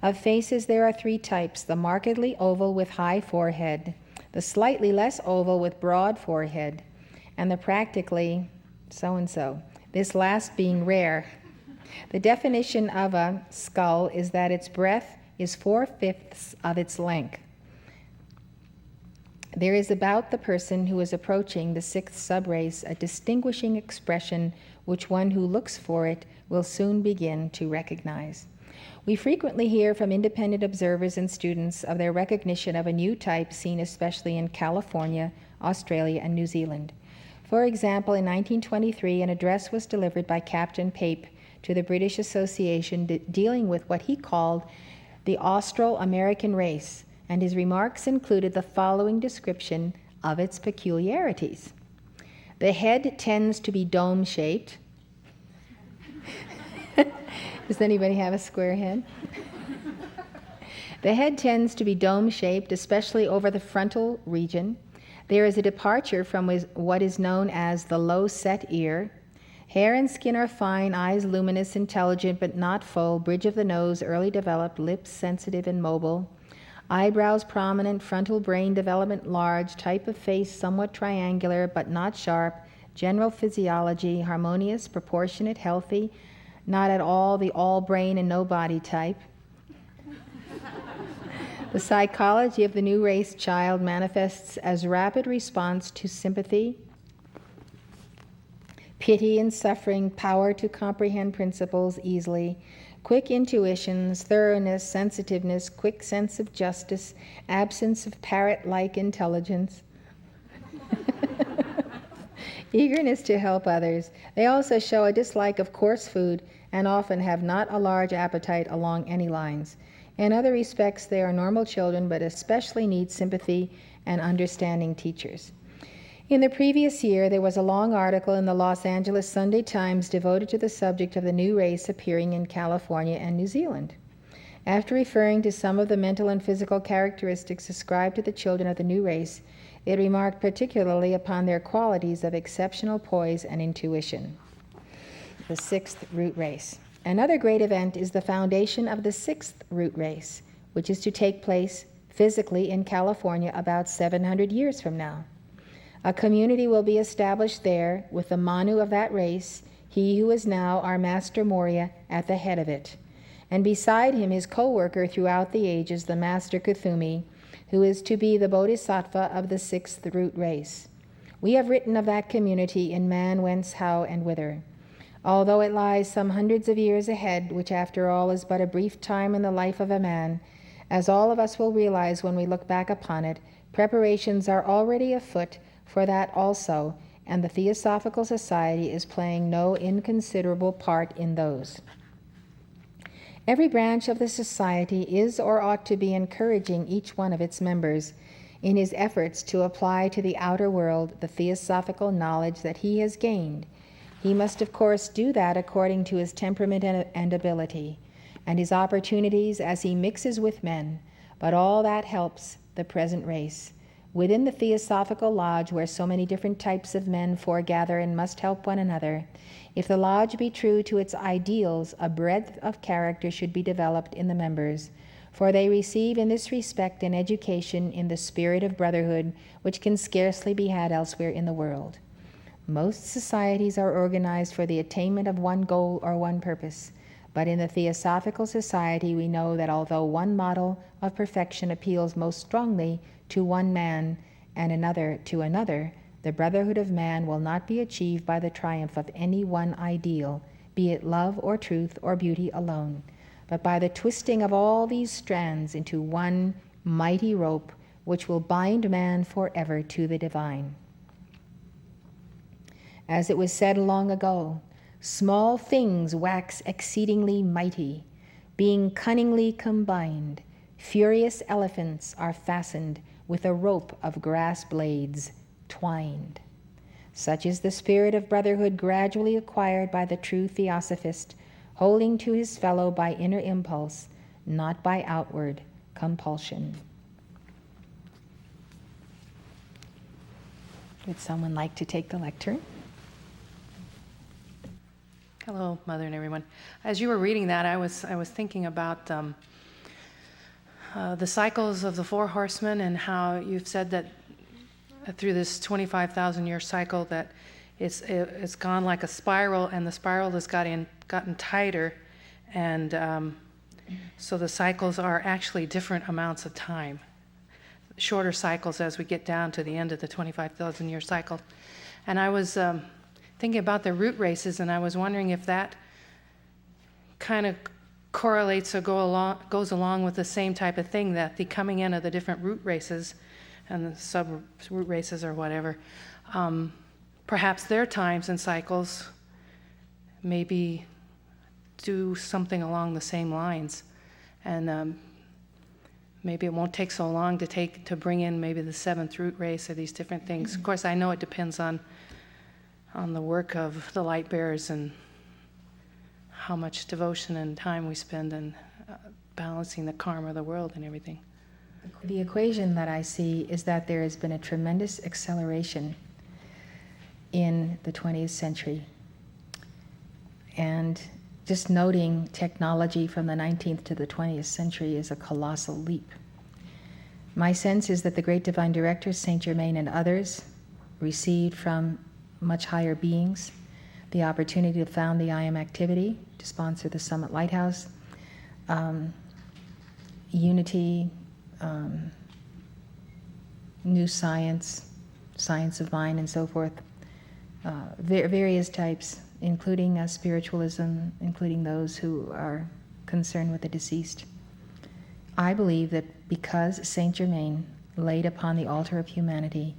Of faces there are three types: the markedly oval with high forehead, the slightly less oval with broad forehead, and the practically so-and-so, this last being rare. The definition of a skull is that its breadth is 4/5 of its length. There is about the person who is approaching the sixth subrace a distinguishing expression which one who looks for it will soon begin to recognize. We frequently hear from independent observers and students of their recognition of a new type seen especially in California, Australia, and New Zealand. For example, in 1923, an address was delivered by Captain Pape to the British Association dealing with what he called the Austro-American race, and his remarks included the following description of its peculiarities. The head tends to be dome-shaped. Does anybody have a square head? The head tends to be dome-shaped, especially over the frontal region. There is a departure from what is known as the low-set ear. Hair and skin are fine, eyes luminous, intelligent, but not full, bridge of the nose early developed, lips sensitive and mobile, eyebrows prominent, frontal brain development large, type of face somewhat triangular but not sharp, general physiology harmonious, proportionate, healthy, not at all the all brain and no body type. The psychology of the new race child manifests as rapid response to sympathy, pity and suffering, power to comprehend principles easily, quick intuitions, thoroughness, sensitiveness, quick sense of justice, absence of parrot-like intelligence, eagerness to help others. They also show a dislike of coarse food and often have not a large appetite along any lines. In other respects, they are normal children, but especially need sympathy and understanding teachers. In the previous year, there was a long article in the Los Angeles Sunday Times devoted to the subject of the new race appearing in California and New Zealand. After referring to some of the mental and physical characteristics ascribed to the children of the new race, it remarked particularly upon their qualities of exceptional poise and intuition. The sixth root race. Another great event is the foundation of the sixth root race, which is to take place physically in California about 700 years from now. A community will be established there with the Manu of that race, he who is now our Master Morya, at the head of it. And beside him his co-worker throughout the ages, the Master Kuthumi, who is to be the Bodhisattva of the sixth root race. We have written of that community in Man, Whence, How, and Whither. Although it lies some hundreds of years ahead, which after all is but a brief time in the life of a man, as all of us will realize when we look back upon it, preparations are already afoot for that also, and the Theosophical Society is playing no inconsiderable part in those. Every branch of the Society is or ought to be encouraging each one of its members in his efforts to apply to the outer world the theosophical knowledge that he has gained. He must, of course, do that according to his temperament and ability, and his opportunities as he mixes with men, but all that helps the present race. Within the Theosophical Lodge, where so many different types of men foregather and must help one another, if the lodge be true to its ideals, a breadth of character should be developed in the members, for they receive in this respect an education in the spirit of brotherhood which can scarcely be had elsewhere in the world. Most societies are organized for the attainment of one goal or one purpose, but in the Theosophical Society we know that although one model of perfection appeals most strongly to one man and another to another, the brotherhood of man will not be achieved by the triumph of any one ideal, be it love or truth or beauty alone, but by the twisting of all these strands into one mighty rope which will bind man forever to the divine. As it was said long ago, small things wax exceedingly mighty, being cunningly combined. Furious elephants are fastened with a rope of grass blades twined. Such is the spirit of brotherhood gradually acquired by the true theosophist, holding to his fellow by inner impulse, not by outward compulsion. Would someone like to take the lectern? Hello, Mother and everyone. As you were reading that, I was thinking about the cycles of the four horsemen and how you've said that through this 25,000-year cycle that it's gone like a spiral, and the spiral has gotten tighter, and so the cycles are actually different amounts of time, shorter cycles as we get down to the end of the 25,000-year cycle. And I was thinking about the root races, and I was wondering if that kind of correlates or goes along with the same type of thing, that the coming in of the different root races and the sub-root races or whatever, perhaps their times and cycles may be do something along the same lines. And maybe it won't take so long to bring in maybe the seventh root race or these different things. Of course, I know it depends on the work of the light bearers and how much devotion and time we spend in balancing the karma of the world and everything. The equation that I see is that there has been a tremendous acceleration in the 20th century. And just noting technology from the 19th to the 20th century is a colossal leap. My sense is that the great divine directors, Saint Germain and others, received from much higher beings the opportunity to found the I Am activity, to sponsor the Summit Lighthouse, unity, new science, science of mind, and so forth, various types, including spiritualism, including those who are concerned with the deceased. I believe that because Saint Germain laid upon the altar of humanity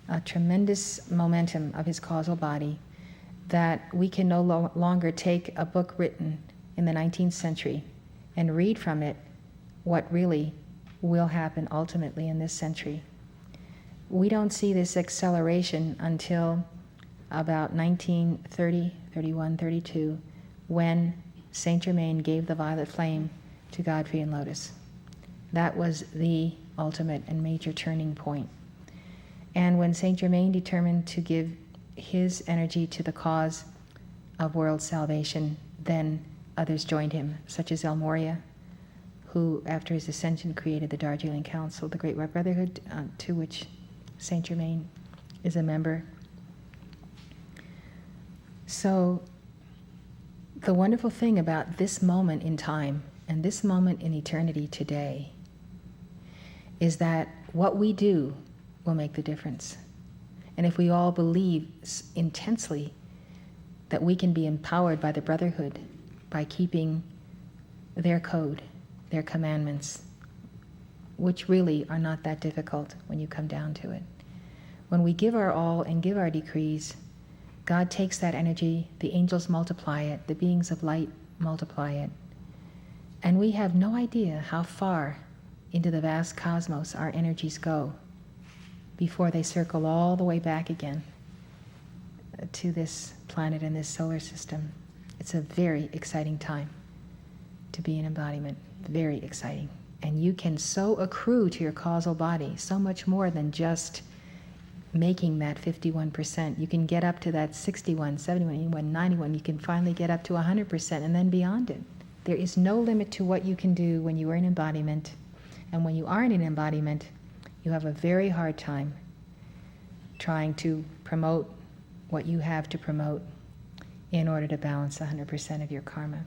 a tremendous momentum of his causal body, that we can no longer take a book written in the 19th century and read from it what really will happen ultimately in this century. We don't see this acceleration until about 1930, 31, 32, when Saint Germain gave the violet flame to Godfrey and Lotus. That was the ultimate and major turning point. And when Saint Germain determined to give his energy to the cause of world salvation, then others joined him, such as El Morya, who, after his ascension, created the Darjeeling Council, the Great White Brotherhood, to which Saint Germain is a member. So the wonderful thing about this moment in time and this moment in eternity today is that what we do will make the difference. And if we all believe intensely that we can be empowered by the Brotherhood by keeping their code, their commandments, which really are not that difficult when you come down to it. When we give our all and give our decrees, God takes that energy, the angels multiply it, the beings of light multiply it, and we have no idea how far into the vast cosmos our energies go before they circle all the way back again to this planet and this solar system. It's a very exciting time to be an embodiment, very exciting. And you can so accrue to your causal body so much more than just making that 51%. You can get up to that 61, 71, 81, 91. You can finally get up to 100% and then beyond it. There is no limit to what you can do when you are in embodiment. And when you aren't in embodiment, you have a very hard time trying to promote what you have to promote in order to balance 100% of your karma.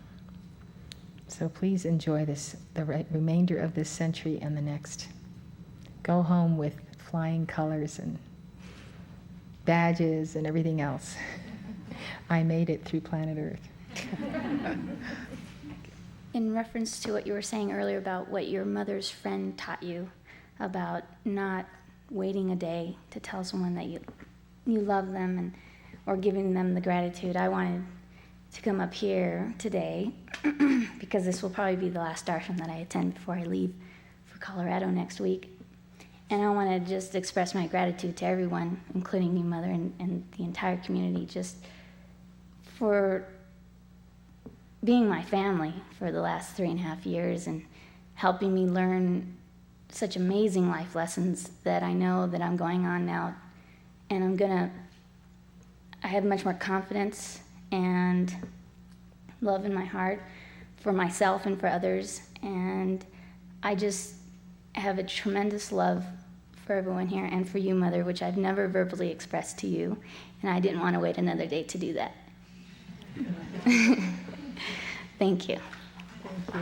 So please enjoy this, the remainder of this century and the next. Go home with flying colors and badges and everything else. I made it through planet Earth. In reference to what you were saying earlier about what your mother's friend taught you about not waiting a day to tell someone that you love them or giving them the gratitude, I wanted to come up here today because this will probably be the last Darshan that I attend before I leave for Colorado next week. And I want to just express my gratitude to everyone, including you, Mother, and the entire community, just for being my family for the last 3.5 years and helping me learn such amazing life lessons that I know that I'm going on now. And I have much more confidence and love in my heart for myself and for others. And I just have a tremendous love for everyone here and for you, Mother, which I've never verbally expressed to you. And I didn't want to wait another day to do that. Thank you. Thank you.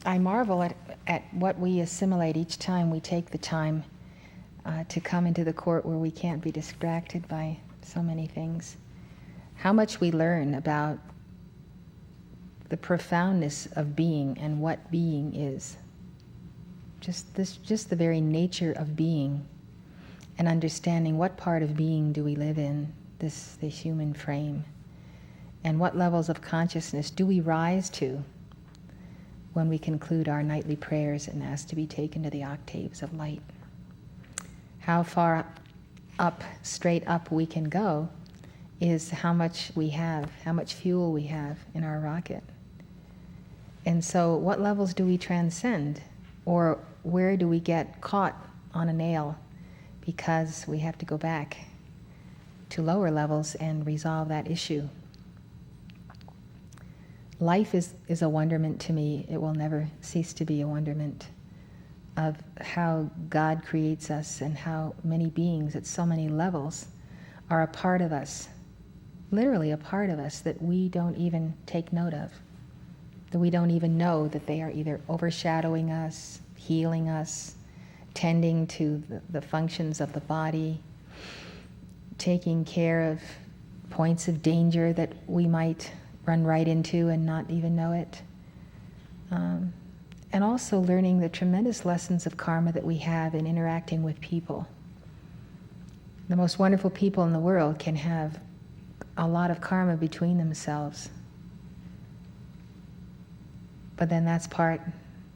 I marvel at what we assimilate each time we take the time to come into the court where we can't be distracted by so many things. How much we learn about the profoundness of being and what being is. just the very nature of being, and understanding what part of being do we live in, this human frame, and what levels of consciousness do we rise to when we conclude our nightly prayers and ask to be taken to the octaves of light. How far up, straight up we can go is how much we have, how much fuel we have in our rocket. And so what levels do we transcend? Or where do we get caught on a nail because we have to go back to lower levels and resolve that issue? Life is a wonderment to me. It will never cease to be a wonderment of how God creates us and how many beings at so many levels are a part of us, literally a part of us that we don't even take note of, that we don't even know that they are either overshadowing us, healing us, tending to the functions of the body, taking care of points of danger that we might run right into and not even know it. And also learning the tremendous lessons of karma that we have in interacting with people. The most wonderful people in the world can have a lot of karma between themselves. But then that's part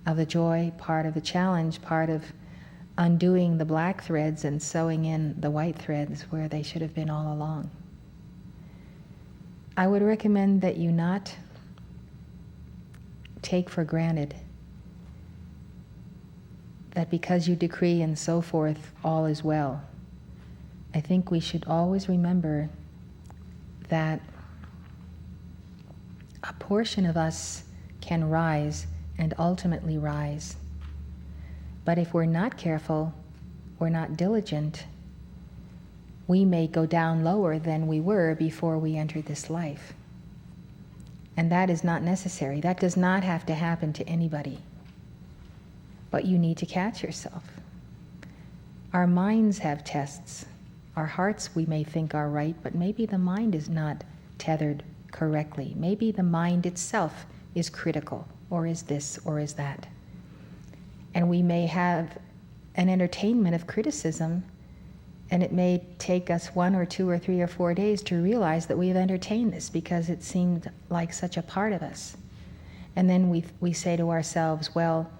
of the joy, part of the challenge, part of undoing the black threads and sewing in the white threads where they should have been all along. I would recommend that you not take for granted that because you decree and so forth, all is well. I think we should always remember that a portion of us can rise and ultimately rise. But if we're not careful, we're not diligent, we may go down lower than we were before we entered this life. And that is not necessary. That does not have to happen to anybody. But you need to catch yourself. Our minds have tests. Our hearts, we may think, are right, but maybe the mind is not tethered correctly. Maybe the mind itself is critical, or is this, or is that. And we may have an entertainment of criticism, and it may take us 1 or 2 or 3 or 4 days to realize that we have entertained this because it seemed like such a part of us. And then we say to ourselves, well,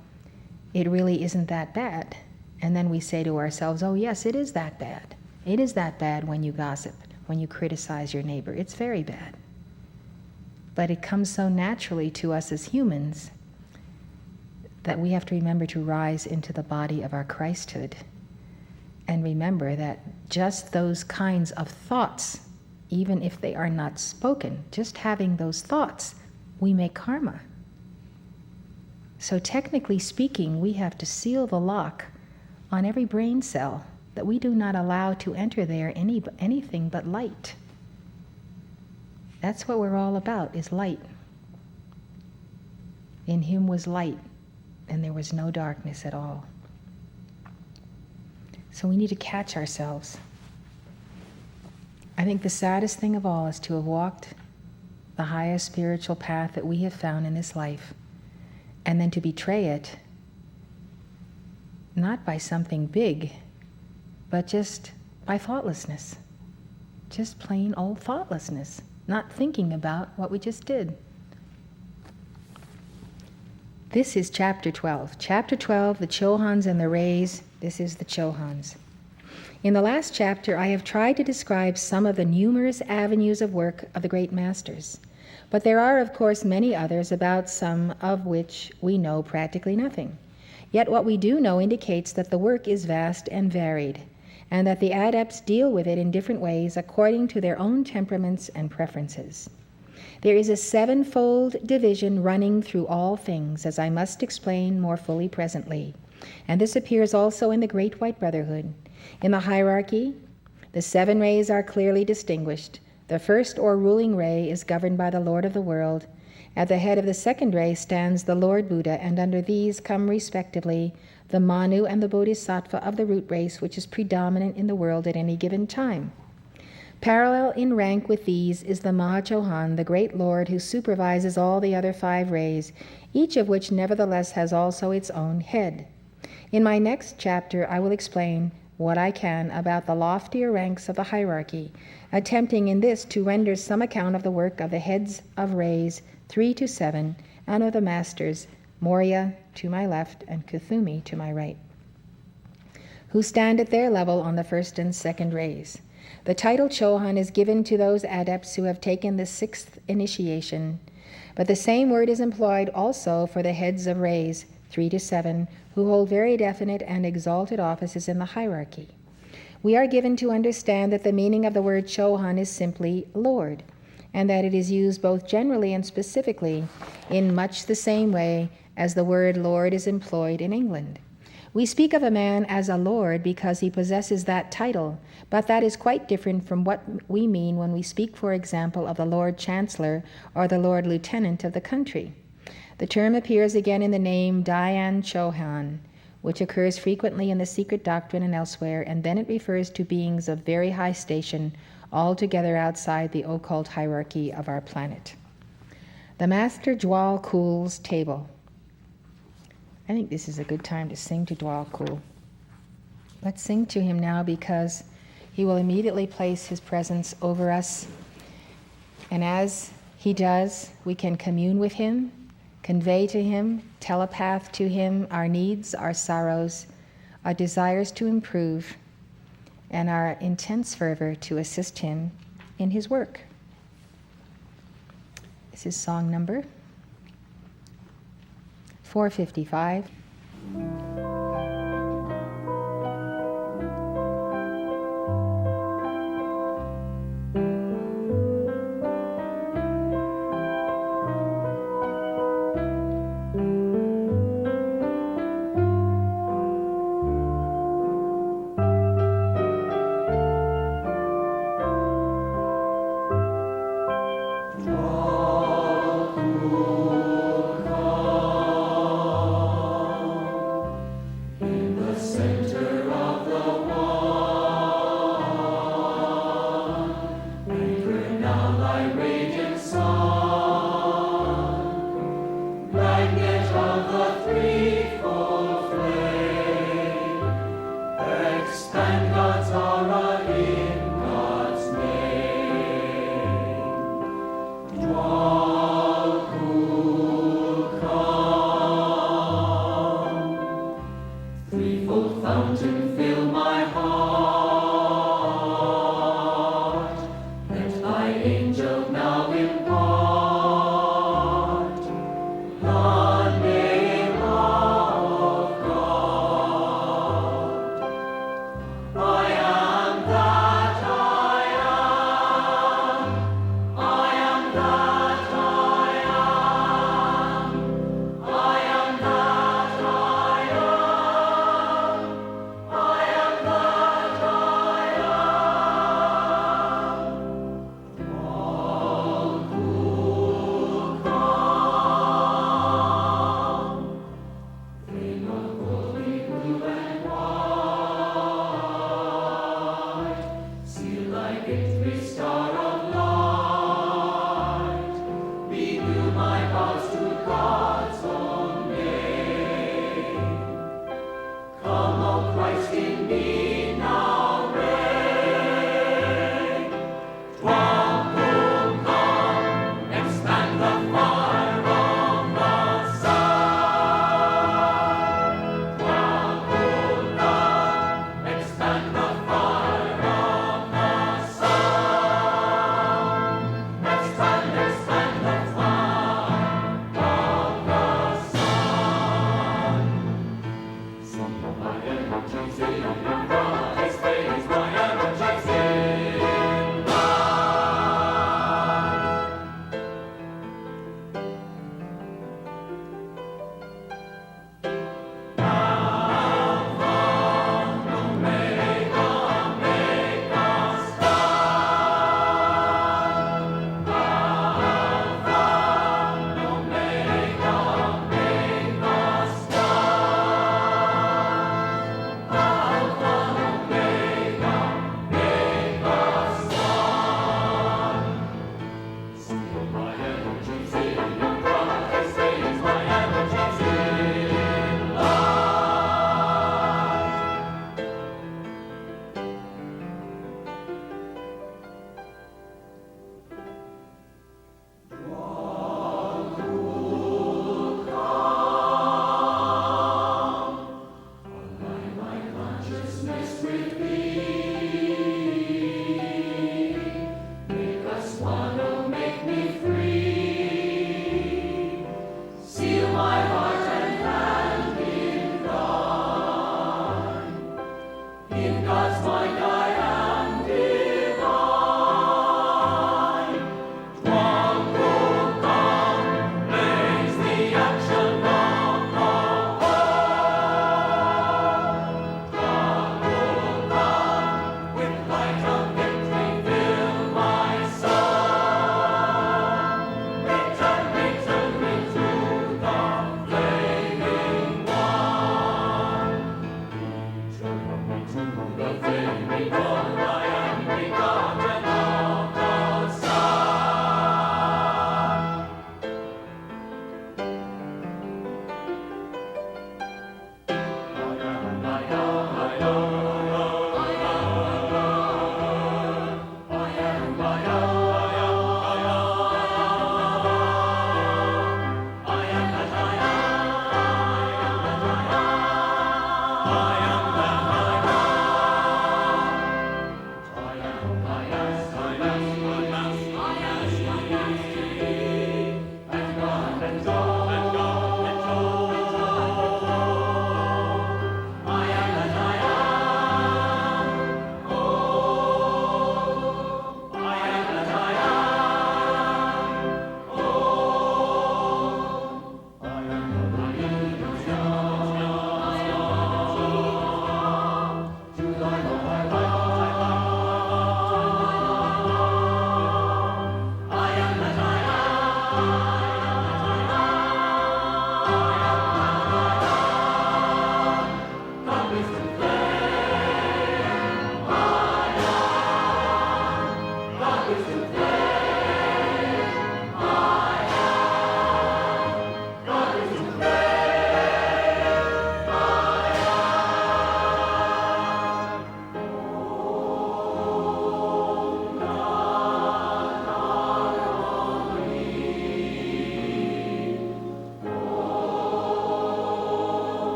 it really isn't that bad. And then we say to ourselves, oh yes, it is that bad. It is that bad when you gossip, when you criticize your neighbor. It's very bad. But it comes so naturally to us as humans that we have to remember to rise into the body of our Christhood and remember that just those kinds of thoughts, even if they are not spoken, just having those thoughts, we make karma. So technically speaking, we have to seal the lock on every brain cell that we do not allow to enter there anything but light. That's what we're all about, is light. In him was light, and there was no darkness at all. So we need to catch ourselves. I think the saddest thing of all is to have walked the highest spiritual path that we have found in this life, and then to betray it, not by something big, but just by thoughtlessness. Just plain old thoughtlessness, not thinking about what we just did. This is chapter 12. Chapter 12, the Chohans and the Rays. This is the Chohans. In the last chapter, I have tried to describe some of the numerous avenues of work of the great masters. But there are, of course, many others, about some of which we know practically nothing. Yet what we do know indicates that the work is vast and varied, and that the adepts deal with it in different ways according to their own temperaments and preferences. There is a 7-fold division running through all things, as I must explain more fully presently. And this appears also in the Great White Brotherhood. In the hierarchy, the 7 rays are clearly distinguished. The first or ruling ray is governed by the Lord of the world. At the head of the second ray stands the Lord Buddha, and under these come respectively the Manu and the Bodhisattva of the root race, which is predominant in the world at any given time. Parallel in rank with these is the Mahachohan, the great Lord who supervises all the other 5 rays, each of which nevertheless has also its own head. In my next chapter, I will explain what I can about the loftier ranks of the hierarchy, attempting in this to render some account of the work of the heads of rays 3 to 7 and of the masters, Moria to my left and Kuthumi to my right, who stand at their level on the first and second rays. The title Chohan is given to those adepts who have taken the 6th initiation, but the same word is employed also for the heads of rays 3 to 7, who hold very definite and exalted offices in the hierarchy. We are given to understand that the meaning of the word Chohan is simply Lord, and that it is used both generally and specifically in much the same way as the word Lord is employed in England. We speak of a man as a lord because he possesses that title, but that is quite different from what we mean when we speak, for example, of the Lord Chancellor or the Lord Lieutenant of the country. The term appears again in the name Dayan Chohan, which occurs frequently in the Secret Doctrine and elsewhere, and then it refers to beings of very high station, altogether outside the occult hierarchy of our planet. The Master Dwal Kul's Table. I think this is a good time to sing to Dwal Kul. Let's sing to him now, because he will immediately place his presence over us. And as he does, we can commune with him, convey to him, telepath to him our needs, our sorrows, our desires to improve, and our intense fervor to assist him in his work. This is song number 455.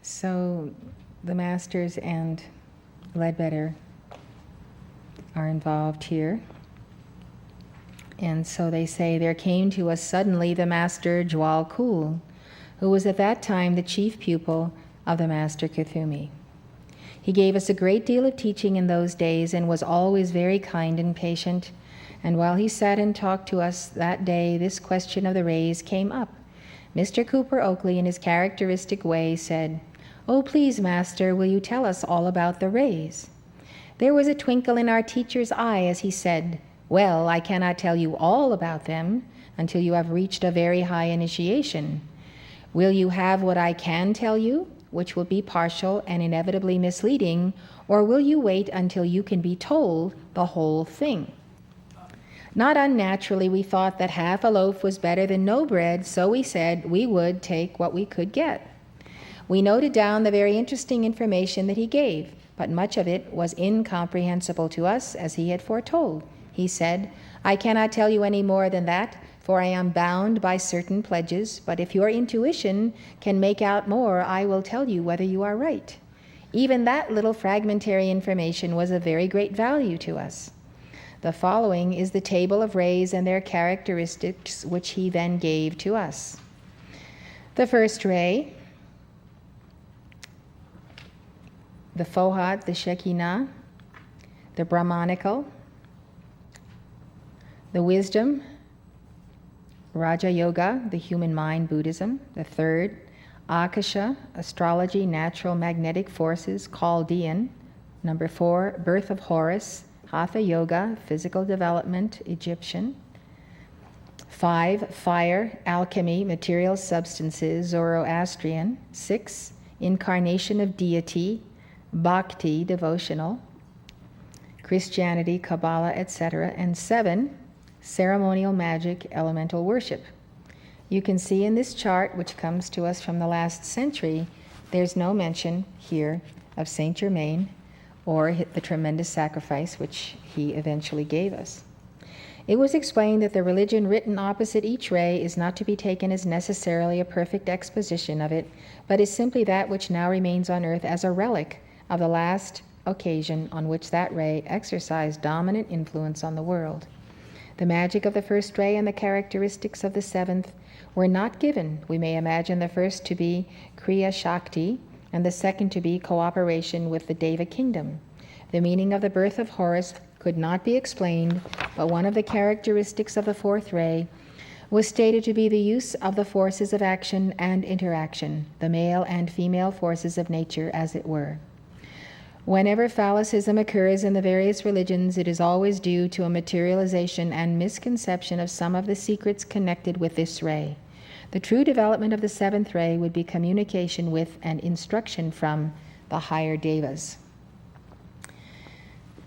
So the masters and Leadbeater are involved here. And so they say, there came to us suddenly the master Jwal Kul, who was at that time the chief pupil of the master Kuthumi. He gave us a great deal of teaching in those days and was always very kind and patient. And while he sat and talked to us that day, this question of the rays came up. Mr. Cooper Oakley, in his characteristic way, said, "Oh, please, Master, will you tell us all about the rays?" There was a twinkle in our teacher's eye as he said, "Well, I cannot tell you all about them until you have reached a very high initiation. Will you have what I can tell you, which will be partial and inevitably misleading, or will you wait until you can be told the whole thing?" Not unnaturally, we thought that half a loaf was better than no bread, so we said we would take what we could get. We noted down the very interesting information that he gave, but much of it was incomprehensible to us, as he had foretold. He said, "I cannot tell you any more than that. for I am bound by certain pledges, but if your intuition can make out more, I will tell you whether you are right. Even that little fragmentary information was of very great value to us. The following is the table of rays and their characteristics, which he then gave to us. The first ray, the Fohat, the Shekinah, the Brahmanical, the wisdom, Raja Yoga, the human mind, Buddhism. The third, Akasha, astrology, natural magnetic forces, Chaldean. Number 4, birth of Horus, Hatha Yoga, physical development, Egyptian. 5, fire, alchemy, material substances, Zoroastrian. 6, incarnation of deity, Bhakti, devotional, Christianity, Kabbalah, etc. And 7, ceremonial magic, elemental worship. You can see in this chart, which comes to us from the last century, there's no mention here of Saint Germain or the tremendous sacrifice which he eventually gave us. It was explained that the religion written opposite each ray is not to be taken as necessarily a perfect exposition of it, but is simply that which now remains on earth as a relic of the last occasion on which that ray exercised dominant influence on the world. The magic of the first ray and the characteristics of the seventh were not given. We may imagine the first to be Kriya Shakti and the second to be cooperation with the Deva kingdom. The meaning of the birth of Horus could not be explained, but one of the characteristics of the fourth ray was stated to be the use of the forces of action and interaction, the male and female forces of nature, as it were. Whenever phallicism occurs in the various religions, it is always due to a materialization and misconception of some of the secrets connected with this ray. The true development of the seventh ray would be communication with and instruction from the higher devas,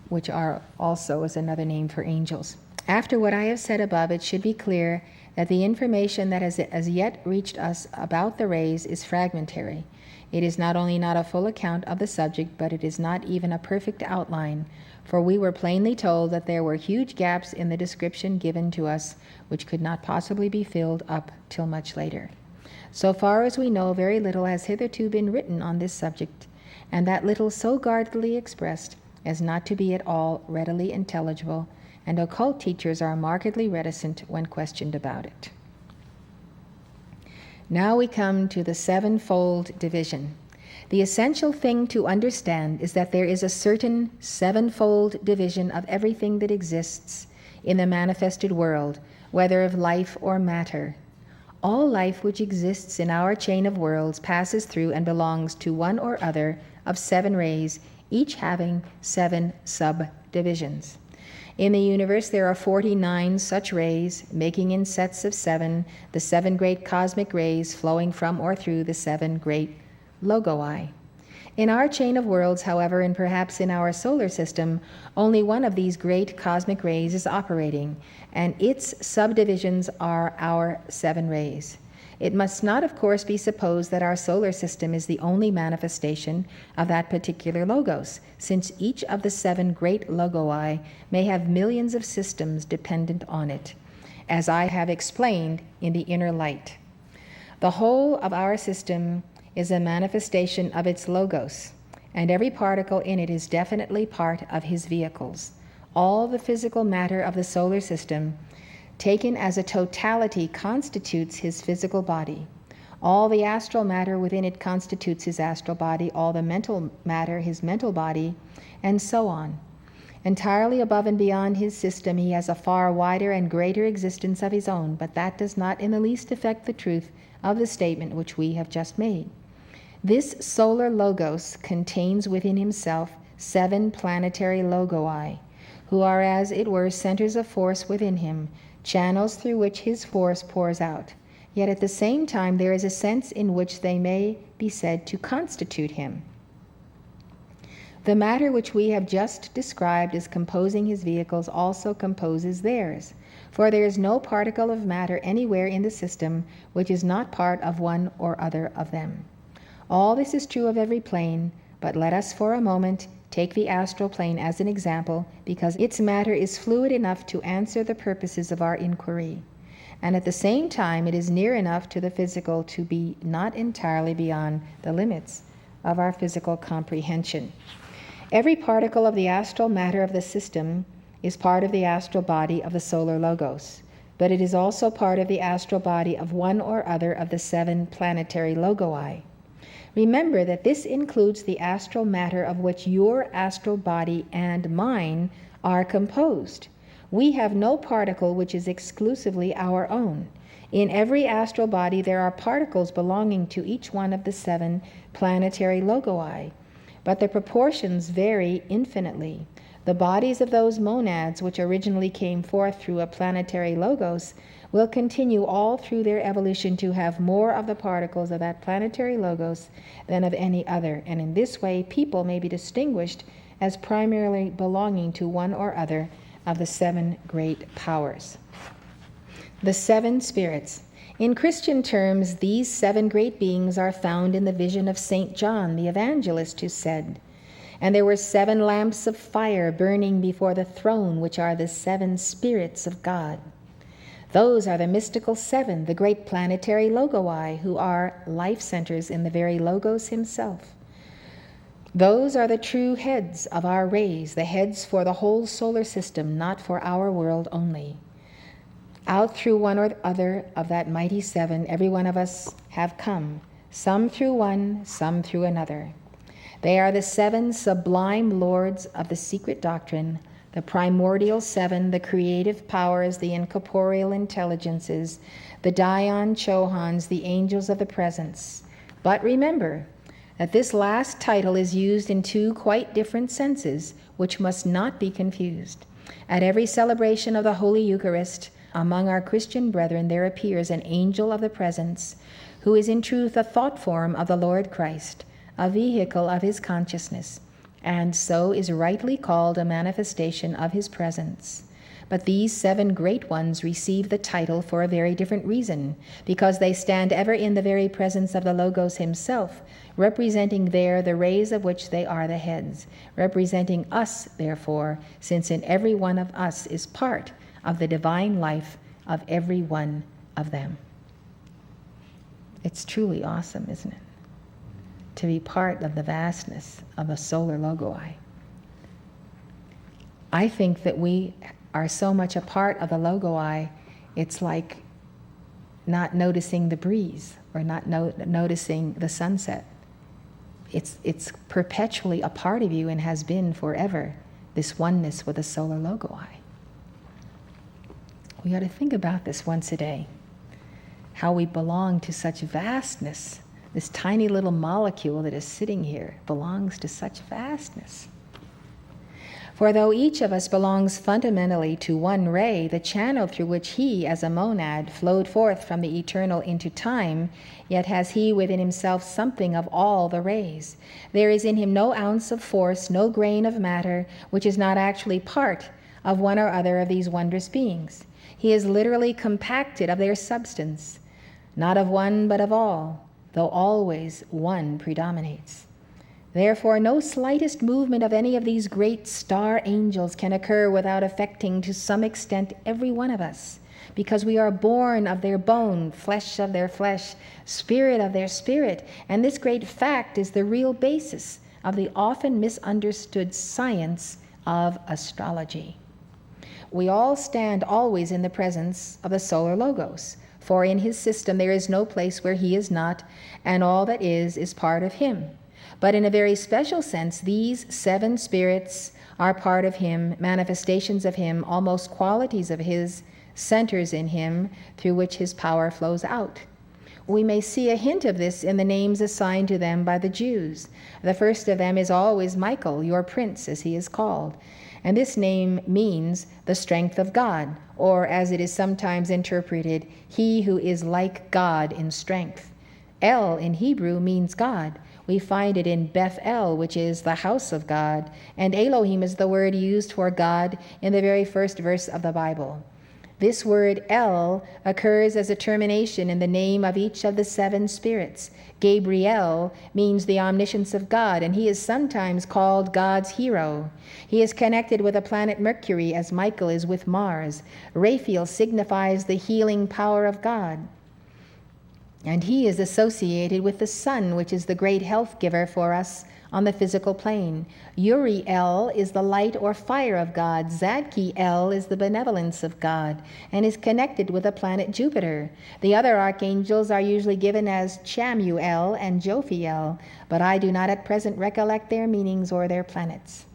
which are also is another name for angels. After what I have said above, it should be clear that the information that has as yet reached us about the rays is fragmentary. It is not only not a full account of the subject, but it is not even a perfect outline, for we were plainly told that there were huge gaps in the description given to us, which could not possibly be filled up till much later. So far as we know, very little has hitherto been written on this subject, and that little so guardedly expressed as not to be at all readily intelligible, and occult teachers are markedly reticent when questioned about it. Now we come to the sevenfold division. The essential thing to understand is that there is a certain sevenfold division of everything that exists in the manifested world, whether of life or matter. All life which exists in our chain of worlds passes through and belongs to one or other of 7 rays, each having 7 subdivisions. In the universe there are 49 such rays, making in sets of 7 the 7 great cosmic rays flowing from or through the 7 great logoi. In our chain of worlds, however, and perhaps in our solar system, only one of these great cosmic rays is operating, and its subdivisions are our 7 rays. It must not, of course, be supposed that our solar system is the only manifestation of that particular logos, since each of the 7 great logoi may have millions of systems dependent on it, as I have explained in the inner light. The whole of our system is a manifestation of its logos, and every particle in it is definitely part of his vehicles. All the physical matter of the solar system, taken as a totality, constitutes his physical body. All the astral matter within it constitutes his astral body, all the mental matter his mental body, and so on. Entirely above and beyond his system, he has a far wider and greater existence of his own, but that does not in the least affect the truth of the statement which we have just made. This solar logos contains within himself 7 planetary logoi, who are as it were centers of force within him, channels through which his force pours out. Yet at the same time there is a sense in which they may be said to constitute him. The matter which we have just described as composing his vehicles also composes theirs, for there is no particle of matter anywhere in the system which is not part of one or other of them. All this is true of every plane, but let us for a moment take the astral plane as an example, because its matter is fluid enough to answer the purposes of our inquiry. and at the same time it is near enough to the physical to be not entirely beyond the limits of our physical comprehension. Every particle of the astral matter of the system is part of the astral body of the solar logos, but it is also part of the astral body of one or other of the 7 planetary logoi. Remember that this includes the astral matter of which your astral body and mine are composed. We have no particle which is exclusively our own. In every astral body there are particles belonging to each one of the 7 planetary logoi, but the proportions vary infinitely. The bodies of those monads which originally came forth through a planetary logos will continue all through their evolution to have more of the particles of that planetary logos than of any other, and in this way people may be distinguished as primarily belonging to one or other of the 7 great powers. The 7 spirits. In Christian terms, these 7 great beings are found in the vision of St. John the Evangelist, who said, "And there were 7 lamps of fire burning before the throne, which are the 7 spirits of God." Those are the mystical 7, the great planetary logoi, who are life centers in the very Logos himself. Those are the true heads of our rays, the heads for the whole solar system, not for our world only. Out through one or other of that mighty 7, every one of us have come, some through one, some through another. They are the 7 sublime lords of the secret doctrine, the primordial 7, the creative powers, the incorporeal intelligences, the Dayan Chohans, the angels of the presence. But remember that this last title is used in 2 quite different senses, which must not be confused. At every celebration of the Holy Eucharist, among our Christian brethren there appears an angel of the presence, who is in truth a thought form of the Lord Christ, a vehicle of his consciousness, and so is rightly called a manifestation of his presence. But these 7 great ones receive the title for a very different reason, because they stand ever in the very presence of the Logos himself, representing there the rays of which they are the heads, representing us, therefore, since in every one of us is part of the divine life of every one of them. It's truly awesome, isn't it? To be part of the vastness of the solar logoi. I think that we are so much a part of the logoi, it's like not noticing the breeze or not noticing the sunset. It's perpetually a part of you and has been forever, this oneness with the solar logoi. We ought to think about this once a day, how we belong to such vastness. This tiny little molecule that is sitting here belongs to such vastness. For though each of us belongs fundamentally to one ray, the channel through which he, as a monad, flowed forth from the eternal into time, yet has he within himself something of all the rays. There is in him no ounce of force, no grain of matter, which is not actually part of one or other of these wondrous beings. He is literally compacted of their substance, not of one but of all, though always one predominates. Therefore, no slightest movement of any of these great star angels can occur without affecting to some extent every one of us, because we are born of their bone, flesh of their flesh, spirit of their spirit, and this great fact is the real basis of the often misunderstood science of astrology. We all stand always in the presence of the solar logos, for in his system there is no place where he is not, and all that is part of him. But in a very special sense, these 7 spirits are part of him, manifestations of him, almost qualities of his, centers in him through which his power flows out. We may see a hint of this in the names assigned to them by the Jews. The first of them is always Michael, your prince, as he is called. And this name means the strength of God, or as it is sometimes interpreted, he who is like God in strength. El in Hebrew means God. We find it in Beth El, which is the house of God, and Elohim is the word used for God in the very first verse of the Bible. This word El occurs as a termination in the name of each of the 7 spirits. Gabriel means the omniscience of God, and he is sometimes called God's hero. He is connected with the planet Mercury as Michael is with Mars. Raphael signifies the healing power of God. And he is associated with the sun, which is the great health giver for us on the physical plane. Uriel is the light or fire of God. Zadkiel is the benevolence of God and is connected with the planet Jupiter. The other archangels are usually given as Chamuel and Jophiel, but I do not at present recollect their meanings or their planets.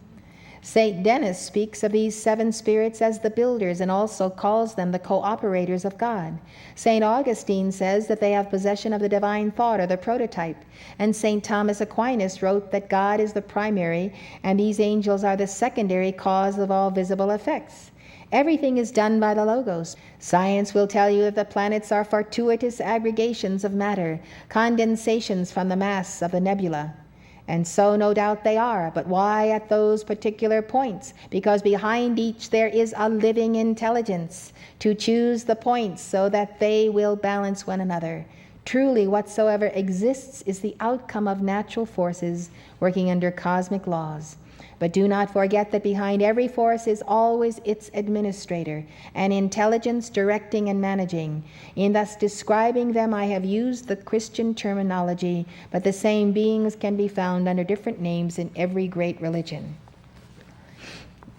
St. Denis speaks of these 7 spirits as the builders and also calls them the cooperators of God. St. Augustine says that they have possession of the divine thought or the prototype. And St. Thomas Aquinas wrote that God is the primary and these angels are the secondary cause of all visible effects. Everything is done by the Logos. Science will tell you that the planets are fortuitous aggregations of matter, condensations from the mass of the nebula. And so no doubt they are, but why at those particular points? Because behind each there is a living intelligence to choose the points so that they will balance one another. Truly, whatsoever exists is the outcome of natural forces working under cosmic laws. But do not forget that behind every force is always its administrator, an intelligence directing and managing. In thus describing them, I have used the Christian terminology, but the same beings can be found under different names in every great religion.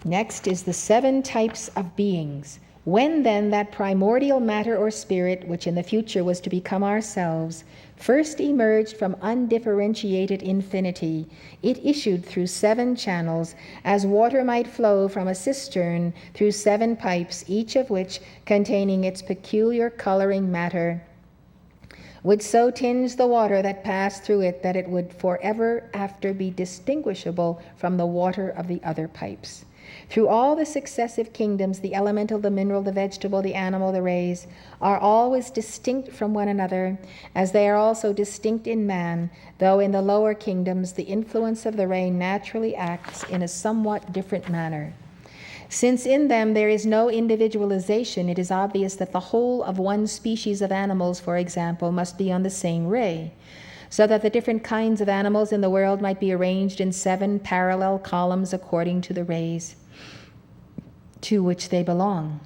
Next is the 7 types of beings. When then that primordial matter or spirit, which in the future was to become ourselves, first emerged from undifferentiated infinity, it issued through 7 channels, as water might flow from a cistern through 7 pipes, each of which containing its peculiar coloring matter, would so tinge the water that passed through it that it would forever after be distinguishable from the water of the other pipes. Through all the successive kingdoms, the elemental, the mineral, the vegetable, the animal, the rays, are always distinct from one another, as they are also distinct in man, though in the lower kingdoms the influence of the ray naturally acts in a somewhat different manner. Since in them there is no individualization, it is obvious that the whole of one species of animals, for example, must be on the same ray, so that the different kinds of animals in the world might be arranged in 7 parallel columns according to the rays to which they belong.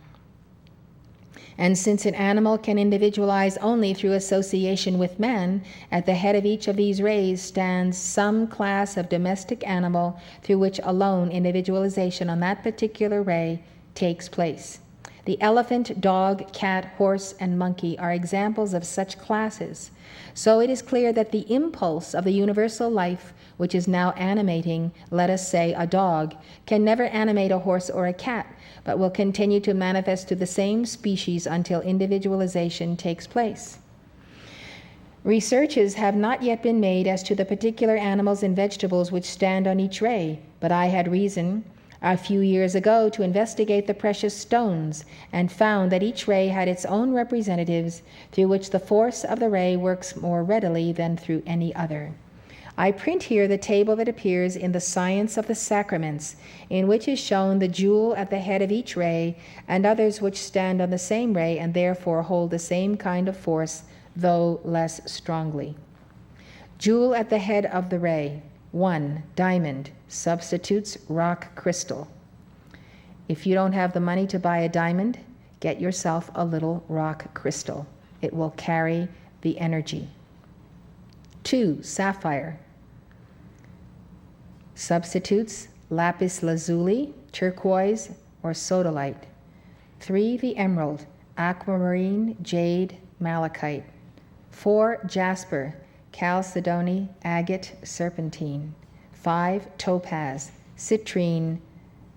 And since an animal can individualize only through association with man, at the head of each of these rays stands some class of domestic animal through which alone individualization on that particular ray takes place. The elephant, dog, cat, horse, and monkey are examples of such classes. So it is clear that the impulse of the universal life, which is now animating, let us say, a dog, can never animate a horse or a cat, but will continue to manifest to the same species until individualization takes place. Researches have not yet been made as to the particular animals and vegetables which stand on each ray, but I had reason a few years ago to investigate the precious stones and found that each ray had its own representatives through which the force of the ray works more readily than through any other. I print here the table that appears in the Science of the Sacraments, in which is shown the jewel at the head of each ray and others which stand on the same ray and therefore hold the same kind of force, though less strongly. Jewel at the head of the ray. 1. Diamond substitutes rock crystal. If you don't have the money to buy a diamond, get yourself a little rock crystal. It will carry the energy. 2. Sapphire substitutes lapis lazuli, turquoise, or sodalite. 3. The emerald, aquamarine, jade, malachite. 4. Jasper, chalcedony, agate, serpentine. 5. Topaz, citrine,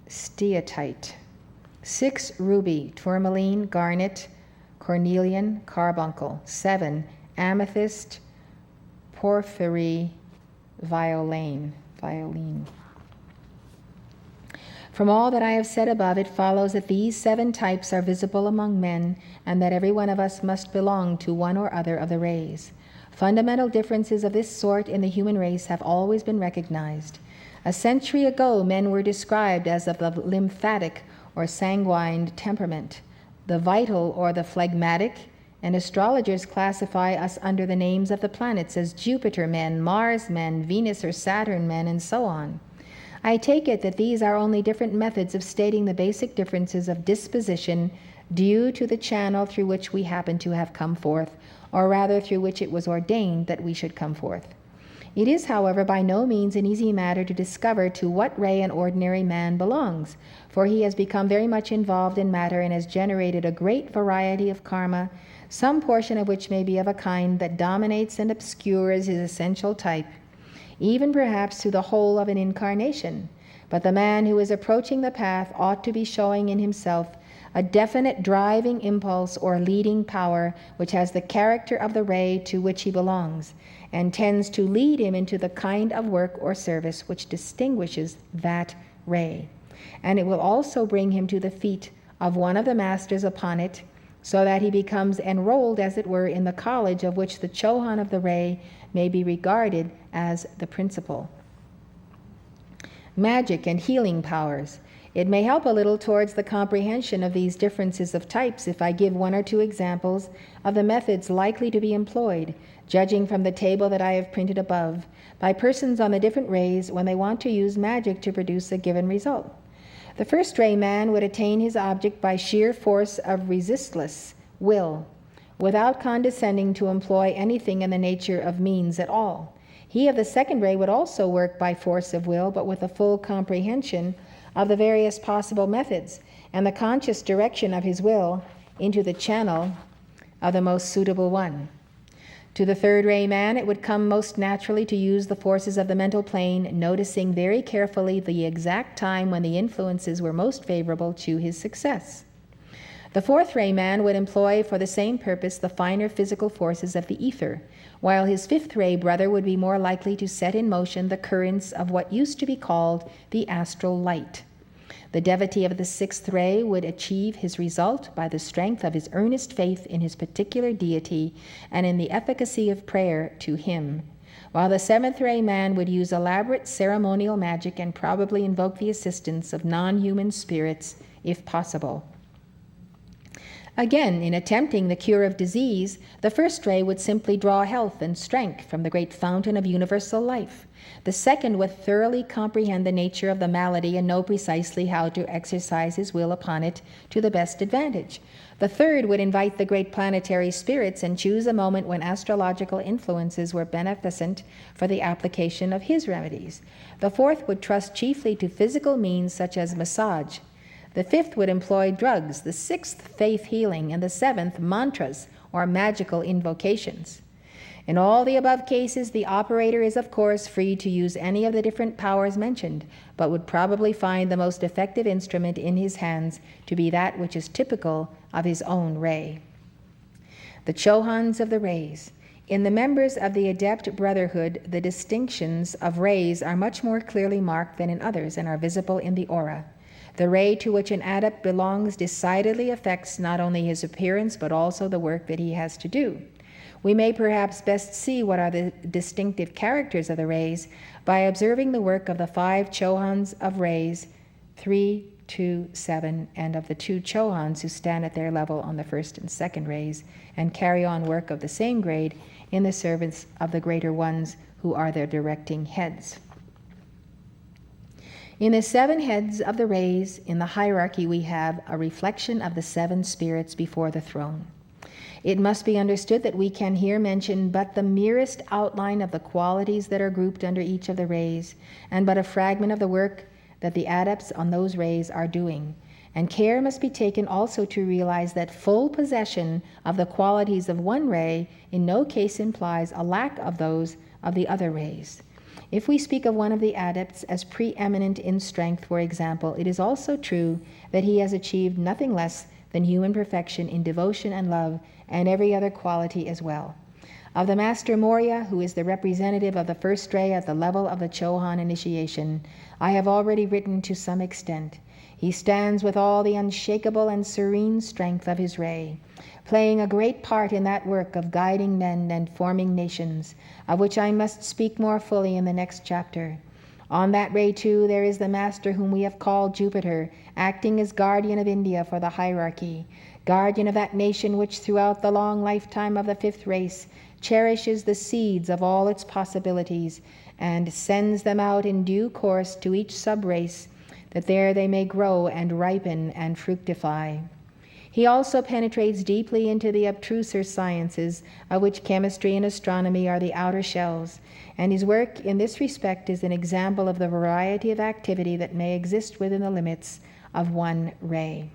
steatite. 6. Ruby, tourmaline, garnet, cornelian, carbuncle. 7. Amethyst, porphyry, violin. From all that I have said above, it follows that these 7 types are visible among men, and that every one of us must belong to one or other of the rays. Fundamental differences of this sort in the human race have always been recognized. A century ago, men were described as of the lymphatic or sanguine temperament. the vital or the phlegmatic, and astrologers classify us under the names of the planets as Jupiter men, Mars men, Venus or Saturn men, and so on. I take it that these are only different methods of stating the basic differences of disposition due to the channel through which we happen to have come forth, or rather through which it was ordained that we should come forth. It is, however, by no means an easy matter to discover to what ray an ordinary man belongs, for he has become very much involved in matter and has generated a great variety of karma, some portion of which may be of a kind that dominates and obscures his essential type, even perhaps through the whole of an incarnation. But the man who is approaching the path ought to be showing in himself a definite driving impulse or leading power which has the character of the ray to which he belongs, and tends to lead him into the kind of work or service which distinguishes that ray. And it will also bring him to the feet of one of the masters upon it, so that he becomes enrolled, as it were, in the college of which the Chohan of the ray may be regarded as the principal. Magic and healing powers. It may help a little towards the comprehension of these differences of types if I give one or two examples of the methods likely to be employed, judging from the table that I have printed above, by persons on the different rays when they want to use magic to produce a given result. The first ray man would attain his object by sheer force of resistless will, without condescending to employ anything in the nature of means at all. He of the second ray would also work by force of will, but with a full comprehension of the various possible methods and the conscious direction of his will into the channel of the most suitable one. To the third ray man, it would come most naturally to use the forces of the mental plane, noticing very carefully the exact time when the influences were most favorable to his success. The fourth ray man would employ for the same purpose the finer physical forces of the ether, while his fifth ray brother would be more likely to set in motion the currents of what used to be called the astral light. The devotee of the sixth ray would achieve his result by the strength of his earnest faith in his particular deity and in the efficacy of prayer to him, while the seventh ray man would use elaborate ceremonial magic and probably invoke the assistance of non-human spirits if possible. Again, in attempting the cure of disease, the first ray would simply draw health and strength from the great fountain of universal life. The second would thoroughly comprehend the nature of the malady and know precisely how to exercise his will upon it to the best advantage. The third would invite the great planetary spirits and choose a moment when astrological influences were beneficent for the application of his remedies. The fourth would trust chiefly to physical means such as massage. The fifth would employ drugs, the sixth faith healing, and the seventh mantras or magical invocations. In all the above cases, the operator is of course free to use any of the different powers mentioned, but would probably find the most effective instrument in his hands to be that which is typical of his own ray. The Chohans of the rays. In the members of the Adept Brotherhood, the distinctions of rays are much more clearly marked than in others and are visible in the aura. The ray to which an adept belongs decidedly affects not only his appearance but also the work that he has to do. We may perhaps best see what are the distinctive characters of the rays by observing the work of the 5 Chohans of rays, 3, 2, 7, and of the 2 Chohans who stand at their level on the first and second rays and carry on work of the same grade in the service of the greater ones who are their directing heads. In the 7 heads of the rays, in the hierarchy, we have a reflection of the 7 spirits before the throne. It must be understood that we can here mention but the merest outline of the qualities that are grouped under each of the rays, and but a fragment of the work that the adepts on those rays are doing. And care must be taken also to realize that full possession of the qualities of one ray in no case implies a lack of those of the other rays. If we speak of one of the adepts as preeminent in strength, for example, it is also true that he has achieved nothing less than human perfection in devotion and love and every other quality as well. Of the Master Morya, who is the representative of the first ray at the level of the Chohan initiation, I have already written to some extent. He stands with all the unshakable and serene strength of his ray, playing a great part in that work of guiding men and forming nations, of which I must speak more fully in the next chapter. On that ray, too, there is the Master whom we have called Jupiter, acting as guardian of India for the hierarchy, guardian of that nation which throughout the long lifetime of the fifth race cherishes the seeds of all its possibilities and sends them out in due course to each sub-race, that there they may grow and ripen and fructify. He also penetrates deeply into the abstruser sciences, of which chemistry and astronomy are the outer shells, and his work in this respect is an example of the variety of activity that may exist within the limits of one ray.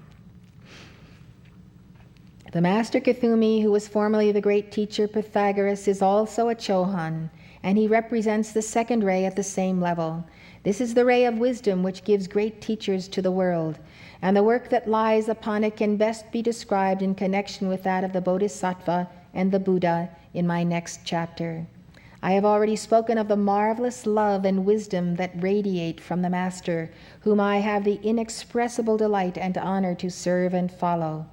The Master Kuthumi, who was formerly the great teacher Pythagoras, is also a Chohan, and he represents the second ray at the same level. This is the ray of wisdom which gives great teachers to the world, and the work that lies upon it can best be described in connection with that of the Bodhisattva and the Buddha in my next chapter. I have already spoken of the marvelous love and wisdom that radiate from the Master, whom I have the inexpressible delight and honor to serve and follow.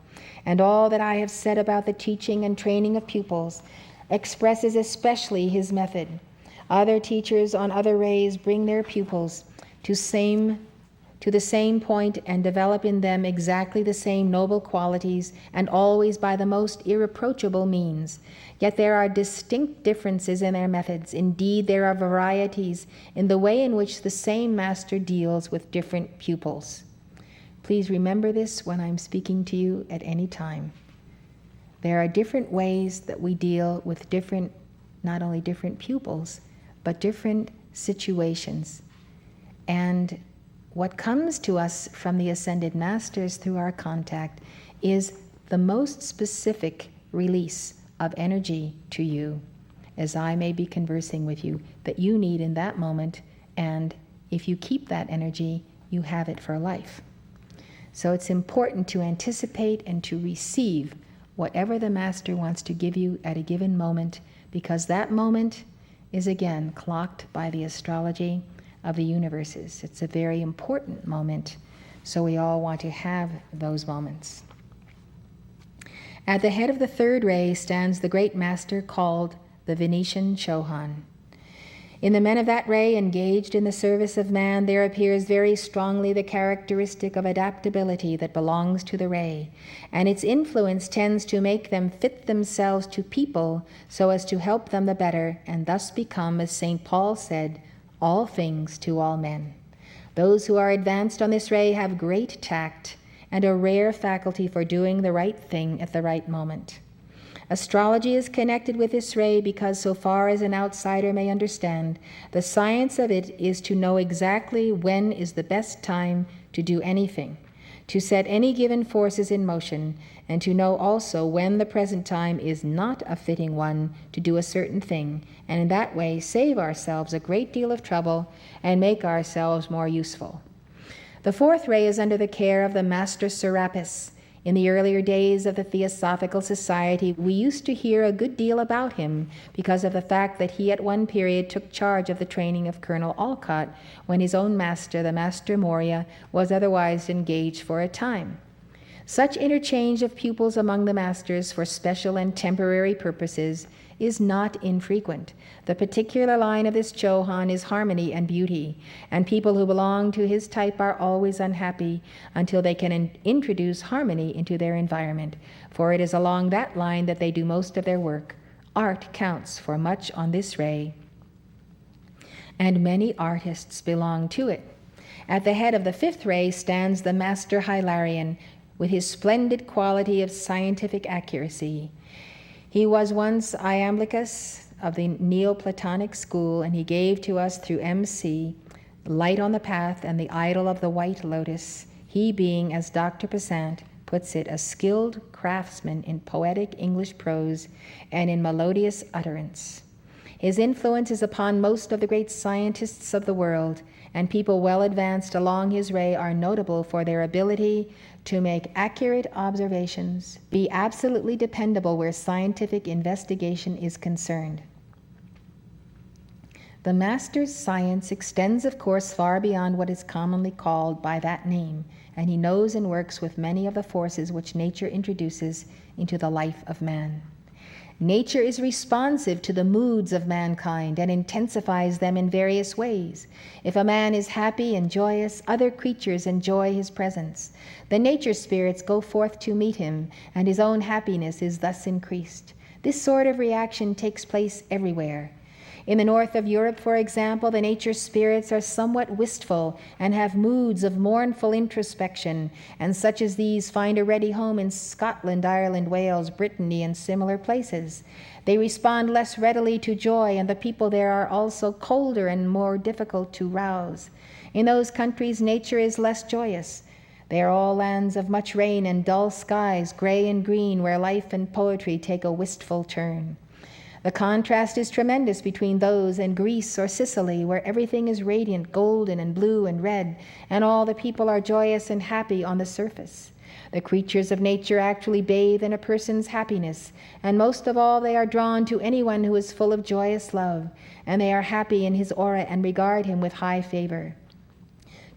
And all that I have said about the teaching and training of pupils expresses especially his method. Other teachers on other rays bring their pupils to the same point and develop in them exactly the same noble qualities, and always by the most irreproachable means. Yet there are distinct differences in their methods. Indeed, there are varieties in the way in which the same master deals with different pupils. Please remember this when I'm speaking to you at any time. There are different ways that we deal with not only different pupils, but different situations. And what comes to us from the Ascended Masters through our contact is the most specific release of energy to you, as I may be conversing with you, that you need in that moment, and if you keep that energy, you have it for life. So it's important to anticipate and to receive whatever the Master wants to give you at a given moment, because that moment is again clocked by the astrology of the universes. It's a very important moment, so we all want to have those moments. At the head of the third ray stands the great Master called the Venetian Chohan. In the men of that ray engaged in the service of man, there appears very strongly the characteristic of adaptability that belongs to the ray, and its influence tends to make them fit themselves to people so as to help them the better, and thus become, as St. Paul said, all things to all men. Those who are advanced on this ray have great tact and a rare faculty for doing the right thing at the right moment. Astrology is connected with this ray because, so far as an outsider may understand, the science of it is to know exactly when is the best time to do anything, to set any given forces in motion, and to know also when the present time is not a fitting one to do a certain thing, and in that way save ourselves a great deal of trouble and make ourselves more useful. The fourth ray is under the care of the Master Serapis. In the earlier days of the Theosophical Society, we used to hear a good deal about him because of the fact that he at one period took charge of the training of Colonel Olcott when his own master, the Master Moria, was otherwise engaged for a time. Such interchange of pupils among the masters for special and temporary purposes is not infrequent. The particular line of this Chohan is harmony and beauty, and people who belong to his type are always unhappy until they can introduce harmony into their environment, for it is along that line that they do most of their work. Art counts for much on this ray, and many artists belong to it. At the head of the fifth ray stands the Master Hilarion, with his splendid quality of scientific accuracy. He was once Iamblichus of the Neoplatonic school, and he gave to us through MC Light on the Path and the Idol of the White Lotus, he being, as Dr. Passant puts it, a skilled craftsman in poetic English prose and in melodious utterance. His influence is upon most of the great scientists of the world, and people well advanced along his ray are notable for their ability to make accurate observations, be absolutely dependable where scientific investigation is concerned. The Master's science extends, of course, far beyond what is commonly called by that name, and he knows and works with many of the forces which nature introduces into the life of man. Nature is responsive to the moods of mankind and intensifies them in various ways. If a man is happy and joyous, other creatures enjoy his presence. The nature spirits go forth to meet him, and his own happiness is thus increased. This sort of reaction takes place everywhere. In the north of Europe, for example, the nature spirits are somewhat wistful and have moods of mournful introspection, and such as these find a ready home in Scotland, Ireland, Wales, Brittany, and similar places. They respond less readily to joy, and the people there are also colder and more difficult to rouse. In those countries, nature is less joyous. They are all lands of much rain and dull skies, gray and green, where life and poetry take a wistful turn. The contrast is tremendous between those and Greece or Sicily, where everything is radiant, golden and blue and red, and all the people are joyous and happy on the surface. The creatures of nature actually bathe in a person's happiness, and most of all they are drawn to anyone who is full of joyous love, and they are happy in his aura and regard him with high favor.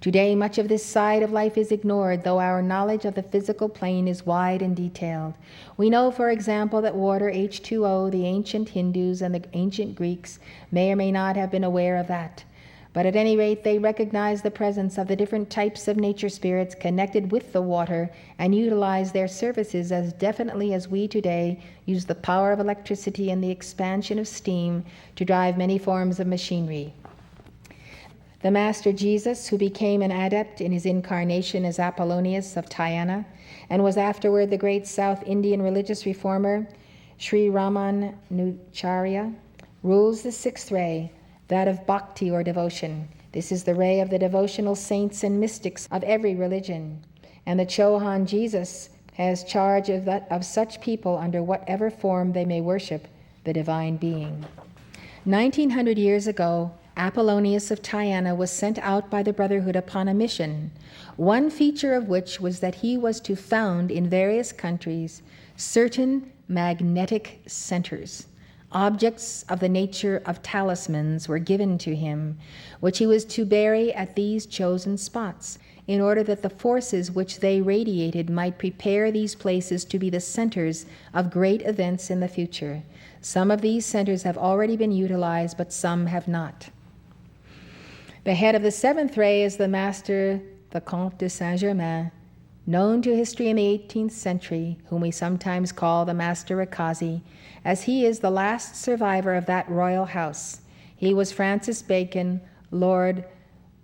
Today, much of this side of life is ignored, though our knowledge of the physical plane is wide and detailed. We know, for example, that water, H2O, the ancient Hindus and the ancient Greeks may or may not have been aware of that. But at any rate, they recognize the presence of the different types of nature spirits connected with the water and utilize their services as definitely as we today use the power of electricity and the expansion of steam to drive many forms of machinery. The Master Jesus, who became an adept in his incarnation as Apollonius of Tyana, and was afterward the great South Indian religious reformer, Sri Ramanujarya, rules the sixth ray, that of bhakti or devotion. This is the ray of the devotional saints and mystics of every religion. And the Chohan Jesus has charge of such people under whatever form they may worship the divine being. 1900 years ago, Apollonius of Tyana was sent out by the Brotherhood upon a mission, one feature of which was that he was to found in various countries certain magnetic centers. Objects of the nature of talismans were given to him, which he was to bury at these chosen spots, in order that the forces which they radiated might prepare these places to be the centers of great events in the future. Some of these centers have already been utilized, but some have not. The head of the seventh ray is the Master, the Comte de Saint-Germain, known to history in the 18th century, whom we sometimes call the Master Rakazi, as he is the last survivor of that royal house. He was Francis Bacon, Lord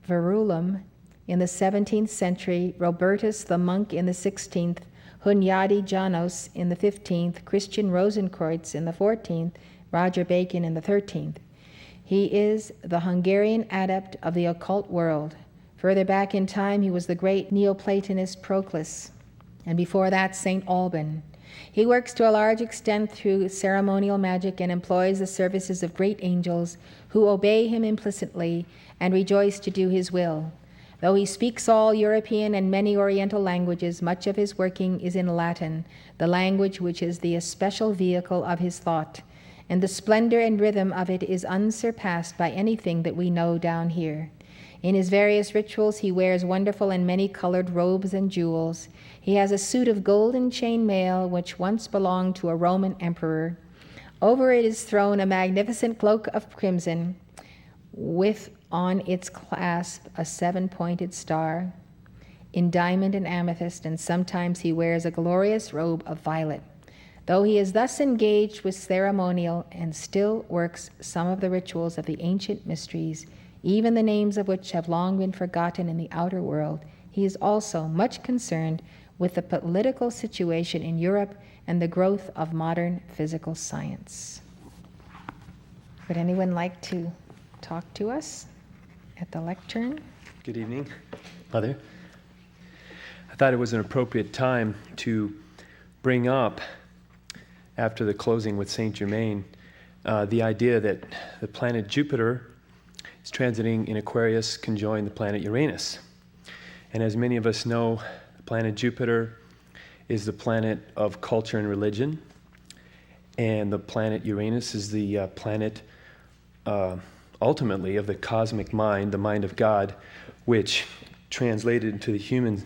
Verulam in the 17th century, Robertus the monk in the 16th, Hunyadi Janos in the 15th, Christian Rosenkreutz in the 14th, Roger Bacon in the 13th. He is the Hungarian adept of the occult world. Further back in time, he was the great Neoplatonist Proclus, and before that, St. Alban. He works to a large extent through ceremonial magic and employs the services of great angels who obey him implicitly and rejoice to do his will. Though he speaks all European and many Oriental languages, much of his working is in Latin, the language which is the especial vehicle of his thought, and the splendor and rhythm of it is unsurpassed by anything that we know down here. In his various rituals, he wears wonderful and many-colored robes and jewels. He has a suit of golden chainmail which once belonged to a Roman emperor. Over it is thrown a magnificent cloak of crimson, with on its clasp a 7-pointed star in diamond and amethyst, and sometimes he wears a glorious robe of violet. Though he is thus engaged with ceremonial and still works some of the rituals of the ancient mysteries, even the names of which have long been forgotten in the outer world, he is also much concerned with the political situation in Europe and the growth of modern physical science. Would anyone like to talk to us at the lectern? Good evening, Mother. I thought it was an appropriate time to bring up, after the closing with Saint Germain, the idea that the planet Jupiter is transiting in Aquarius, conjoined the planet Uranus. And as many of us know, the planet Jupiter is the planet of culture and religion, and the planet Uranus is the planet ultimately of the cosmic mind, the mind of God, which translated into the human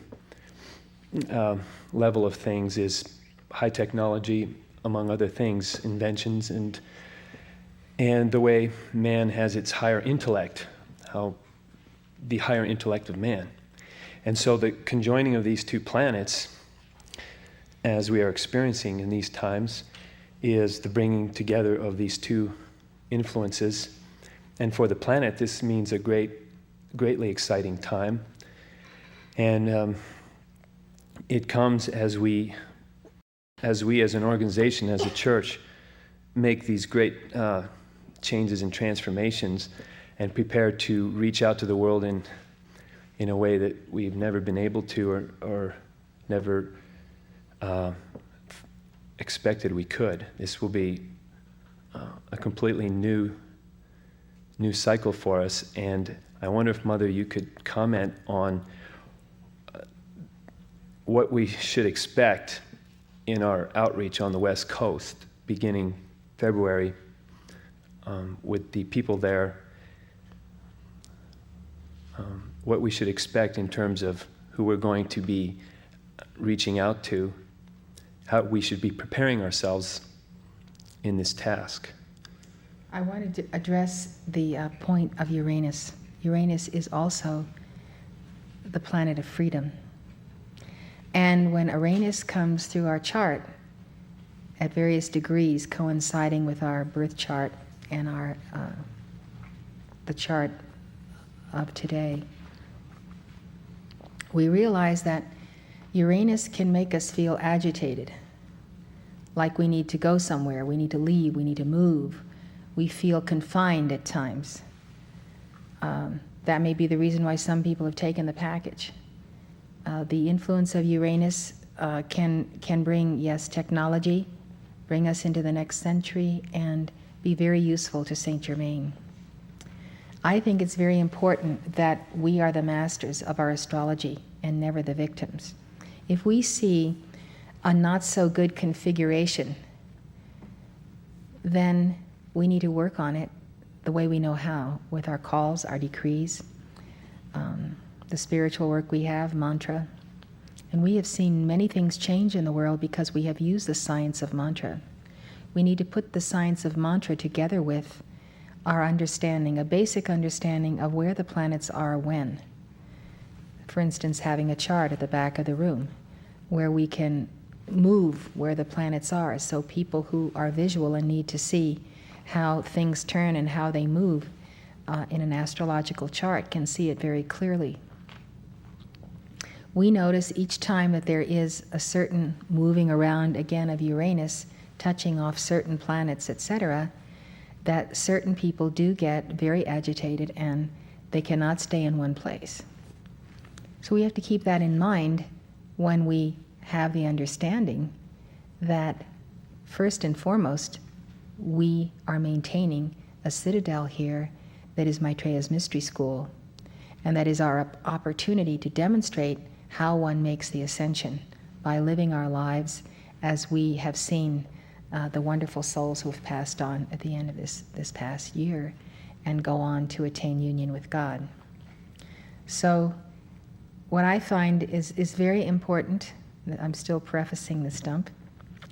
level of things is high technology, among other things, inventions and the way man has its higher intellect, how the higher intellect of man. And so the conjoining of these two planets, as we are experiencing in these times, is the bringing together of these two influences. And for the planet, this means a greatly exciting time. And it comes as we as an organization, as a church, make these great changes and transformations and prepare to reach out to the world in a way that we've never been able to or never expected we could. This will be a completely new cycle for us. And I wonder if, Mother, you could comment on what we should expect in our outreach on the West Coast beginning February with the people there, what we should expect in terms of who we're going to be reaching out to, how we should be preparing ourselves in this task. I wanted to address the point of Uranus. Uranus is also the planet of freedom. And when Uranus comes through our chart at various degrees coinciding with our birth chart and our the chart of today, we realize that Uranus can make us feel agitated, like we need to go somewhere, we need to leave, we need to move. We feel confined at times. That may be the reason why some people have taken the package. The influence of Uranus can bring, yes, technology, bring us into the next century, and be very useful to Saint Germain. I think it's very important that we are the masters of our astrology and never the victims. If we see a not so good configuration, then we need to work on it the way we know how, with our calls, our decrees, the spiritual work we have, mantra. And we have seen many things change in the world because we have used the science of mantra. We need to put the science of mantra together with our understanding, a basic understanding of where the planets are when. For instance, having a chart at the back of the room where we can move where the planets are, so people who are visual and need to see how things turn and how they move in an astrological chart can see it very clearly. We notice each time that there is a certain moving around again of Uranus, touching off certain planets, etc., that certain people do get very agitated and they cannot stay in one place. So we have to keep that in mind when we have the understanding that, first and foremost, we are maintaining a citadel here that is Maitreya's Mystery School, and that is our opportunity to demonstrate how one makes the ascension by living our lives as we have seen the wonderful souls who have passed on at the end of this past year and go on to attain union with God. So what I find is very important, I'm still prefacing the stump,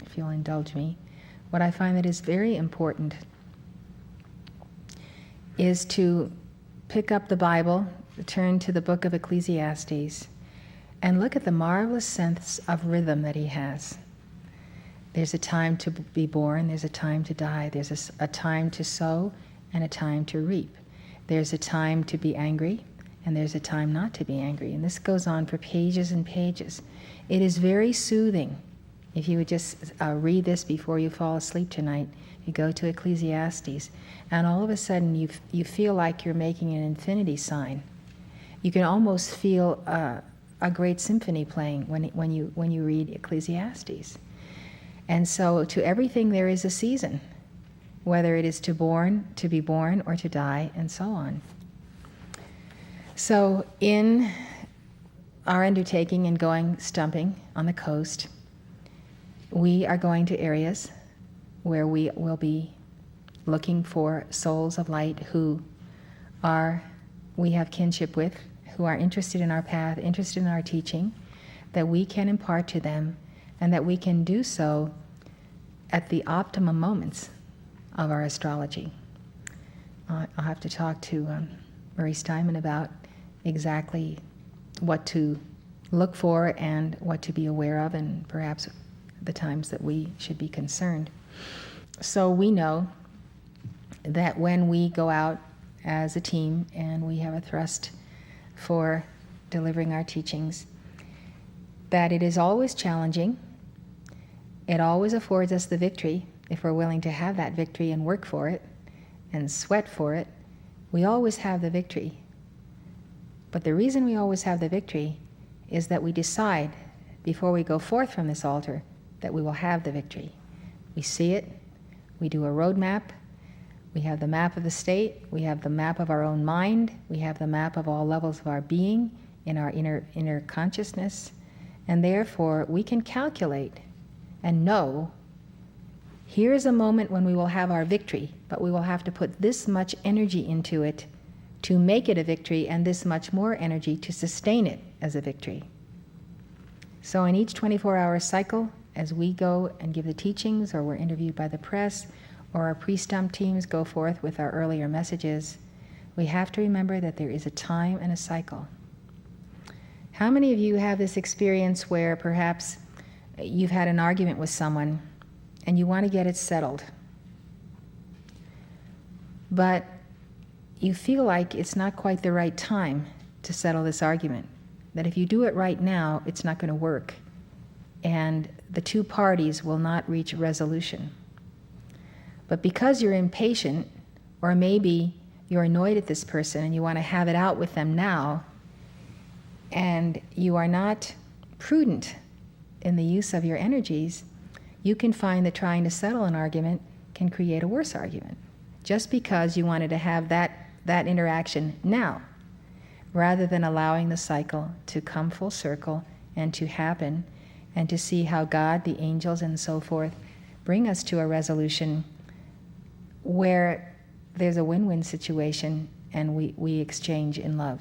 if you'll indulge me. What I find that is very important is to pick up the Bible, turn to the book of Ecclesiastes, and look at the marvelous sense of rhythm that he has. There's a time to be born, there's a time to die, there's a time to sow and a time to reap. There's a time to be angry, and there's a time not to be angry. And this goes on for pages and pages. It is very soothing. If you would just read this before you fall asleep tonight, you go to Ecclesiastes, and all of a sudden you feel like you're making an infinity sign. You can almost feel a great symphony playing when you read Ecclesiastes. And so to everything there is a season, whether it is to be born, or to die, and so on. So in our undertaking in going stumping on the coast, we are going to areas where we will be looking for souls of light who we have kinship with, who are interested in our path, interested in our teaching, that we can impart to them, and that we can do so at the optimum moments of our astrology. I'll have to talk to Marie Steinman about exactly what to look for and what to be aware of, and perhaps the times that we should be concerned. So we know that when we go out as a team and we have a thrust for delivering our teachings, that it is always challenging. It always affords us the victory if we're willing to have that victory and work for it and sweat for it. We always have the victory. But the reason we always have the victory is that we decide before we go forth from this altar that we will have the victory. We see it, we do a roadmap, we have the map of the state, we have the map of our own mind, we have the map of all levels of our being in our inner consciousness, and therefore we can calculate and know here's a moment when we will have our victory, but we will have to put this much energy into it to make it a victory, and this much more energy to sustain it as a victory. So in each 24-hour cycle, as we go and give the teachings, or we're interviewed by the press, or our pre-stump teams go forth with our earlier messages, we have to remember that there is a time and a cycle. How many of you have this experience where perhaps you've had an argument with someone and you want to get it settled, but you feel like it's not quite the right time to settle this argument, that if you do it right now, it's not going to work, and the two parties will not reach a resolution. But because you're impatient, or maybe you're annoyed at this person and you want to have it out with them now, and you are not prudent in the use of your energies, you can find that trying to settle an argument can create a worse argument, just because you wanted to have that interaction now, rather than allowing the cycle to come full circle and to happen, and to see how God, the angels, and so forth bring us to a resolution where there's a win-win situation and we exchange in love.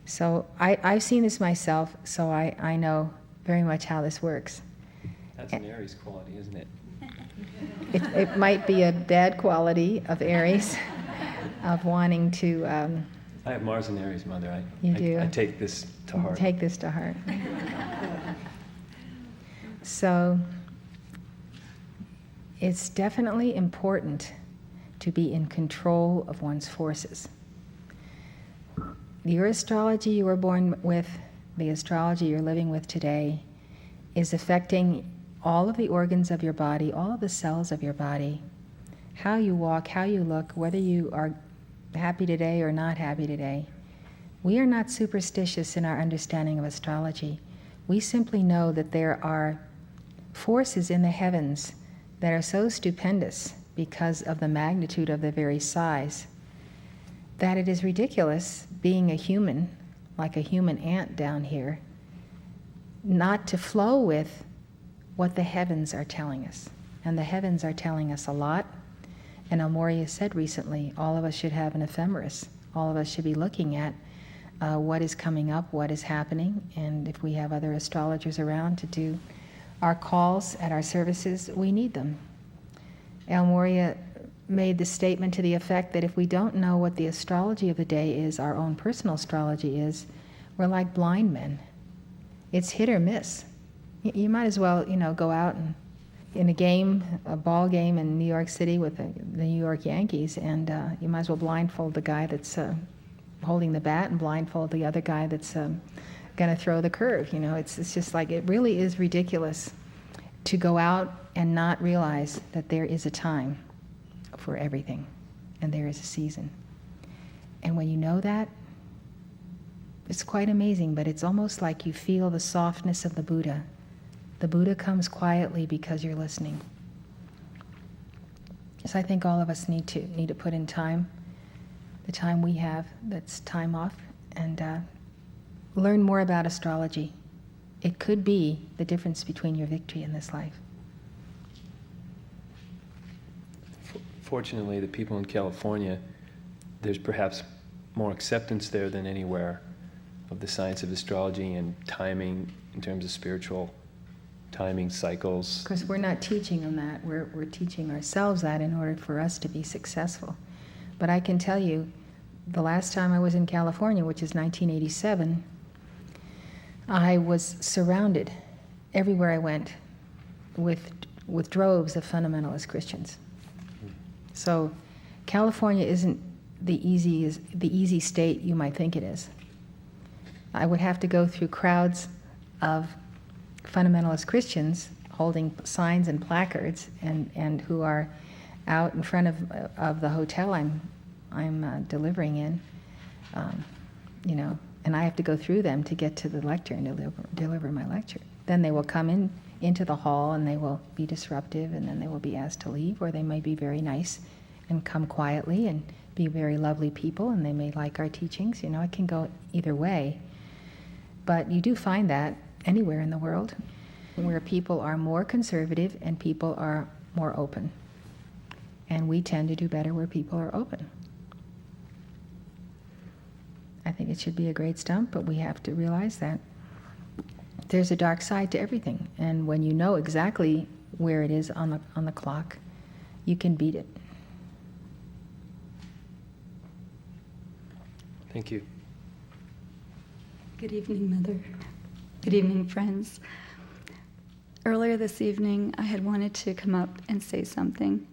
So I've seen this myself, so I know very much how this works. That's an Aries quality, isn't it? It might be a bad quality of Aries, of wanting to... I have Mars and Aries, Mother. You do? I take this to heart. Take this to heart. So it's definitely important to be in control of one's forces. Your astrology you were born with, the astrology you're living with today, is affecting all of the organs of your body, all of the cells of your body, how you walk, how you look, whether you are happy today or not happy today. We are not superstitious in our understanding of astrology. We simply know that there are forces in the heavens that are so stupendous because of the magnitude of their very size that it is ridiculous, being a human, like a human ant down here, not to flow with what the heavens are telling us. And the heavens are telling us a lot. And Moria said recently, all of us should have an ephemeris. All of us should be looking at what is coming up, what is happening, and if we have other astrologers around to do our calls at our services, we need them. El Moria made the statement to the effect that if we don't know what the astrology of the day is, our own personal astrology is, we're like blind men. It's hit or miss. You might as well, go out and in a game, a ball game in New York City with the New York Yankees, and you might as well blindfold the guy that's holding the bat and blindfold the other guy that's going to throw the curve. It's just like, it really is ridiculous to go out and not realize that there is a time for everything, and there is a season. And when you know that, it's quite amazing, but it's almost like you feel the softness of the Buddha. The Buddha comes quietly because you're listening. So I think all of us need to put in time, the time we have that's time off, and learn more about astrology. It could be the difference between your victory in this life. Fortunately, the people in California, there's perhaps more acceptance there than anywhere of the science of astrology and timing in terms of spiritual timing cycles. Of course, we're not teaching them that. We're teaching ourselves that in order for us to be successful. But I can tell you, the last time I was in California, which is 1987, I was surrounded everywhere I went with droves of fundamentalist Christians. So California isn't the easy state you might think it is. I would have to go through crowds of fundamentalist Christians holding signs and placards and who are out in front of the hotel I'm delivering in, and I have to go through them to get to the lecture and deliver my lecture. Then they will come into the hall and they will be disruptive, and then they will be asked to leave, or they may be very nice and come quietly and be very lovely people, and they may like our teachings. It can go either way. But you do find that anywhere in the world, where people are more conservative and people are more open. And we tend to do better where people are open. I think it should be a great stump, but we have to realize that there's a dark side to everything. And when you know exactly where it is on the clock, you can beat it. Thank you. Good evening, Mother. Good evening, friends. Earlier this evening, I had wanted to come up and say something,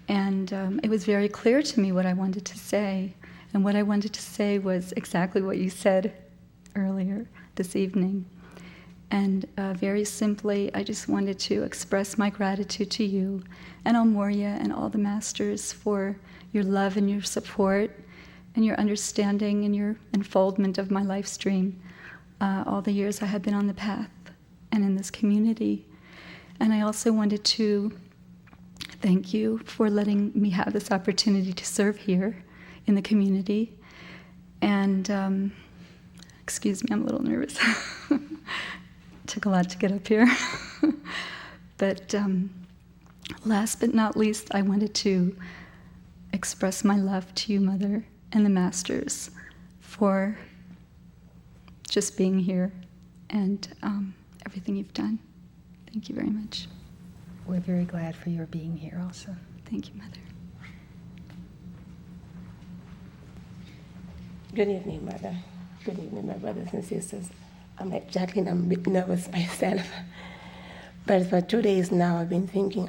and it was very clear to me what I wanted to say. And what I wanted to say was exactly what you said earlier this evening. And very simply, I just wanted to express my gratitude to you and Almoria and all the masters for your love and your support and your understanding and your unfoldment of my life stream all the years I have been on the path and in this community. And I also wanted to thank you for letting me have this opportunity to serve here in the community. And excuse me, I'm a little nervous. Took a lot to get up here. But last but not least, I wanted to express my love to you, Mother, and the Masters for just being here and everything you've done. Thank you very much. We're very glad for your being here also. Thank you, Mother. Good evening, Mother. Good evening, my brothers and sisters. I'm like Jacqueline, I'm a bit nervous myself. But for 2 days now, I've been thinking,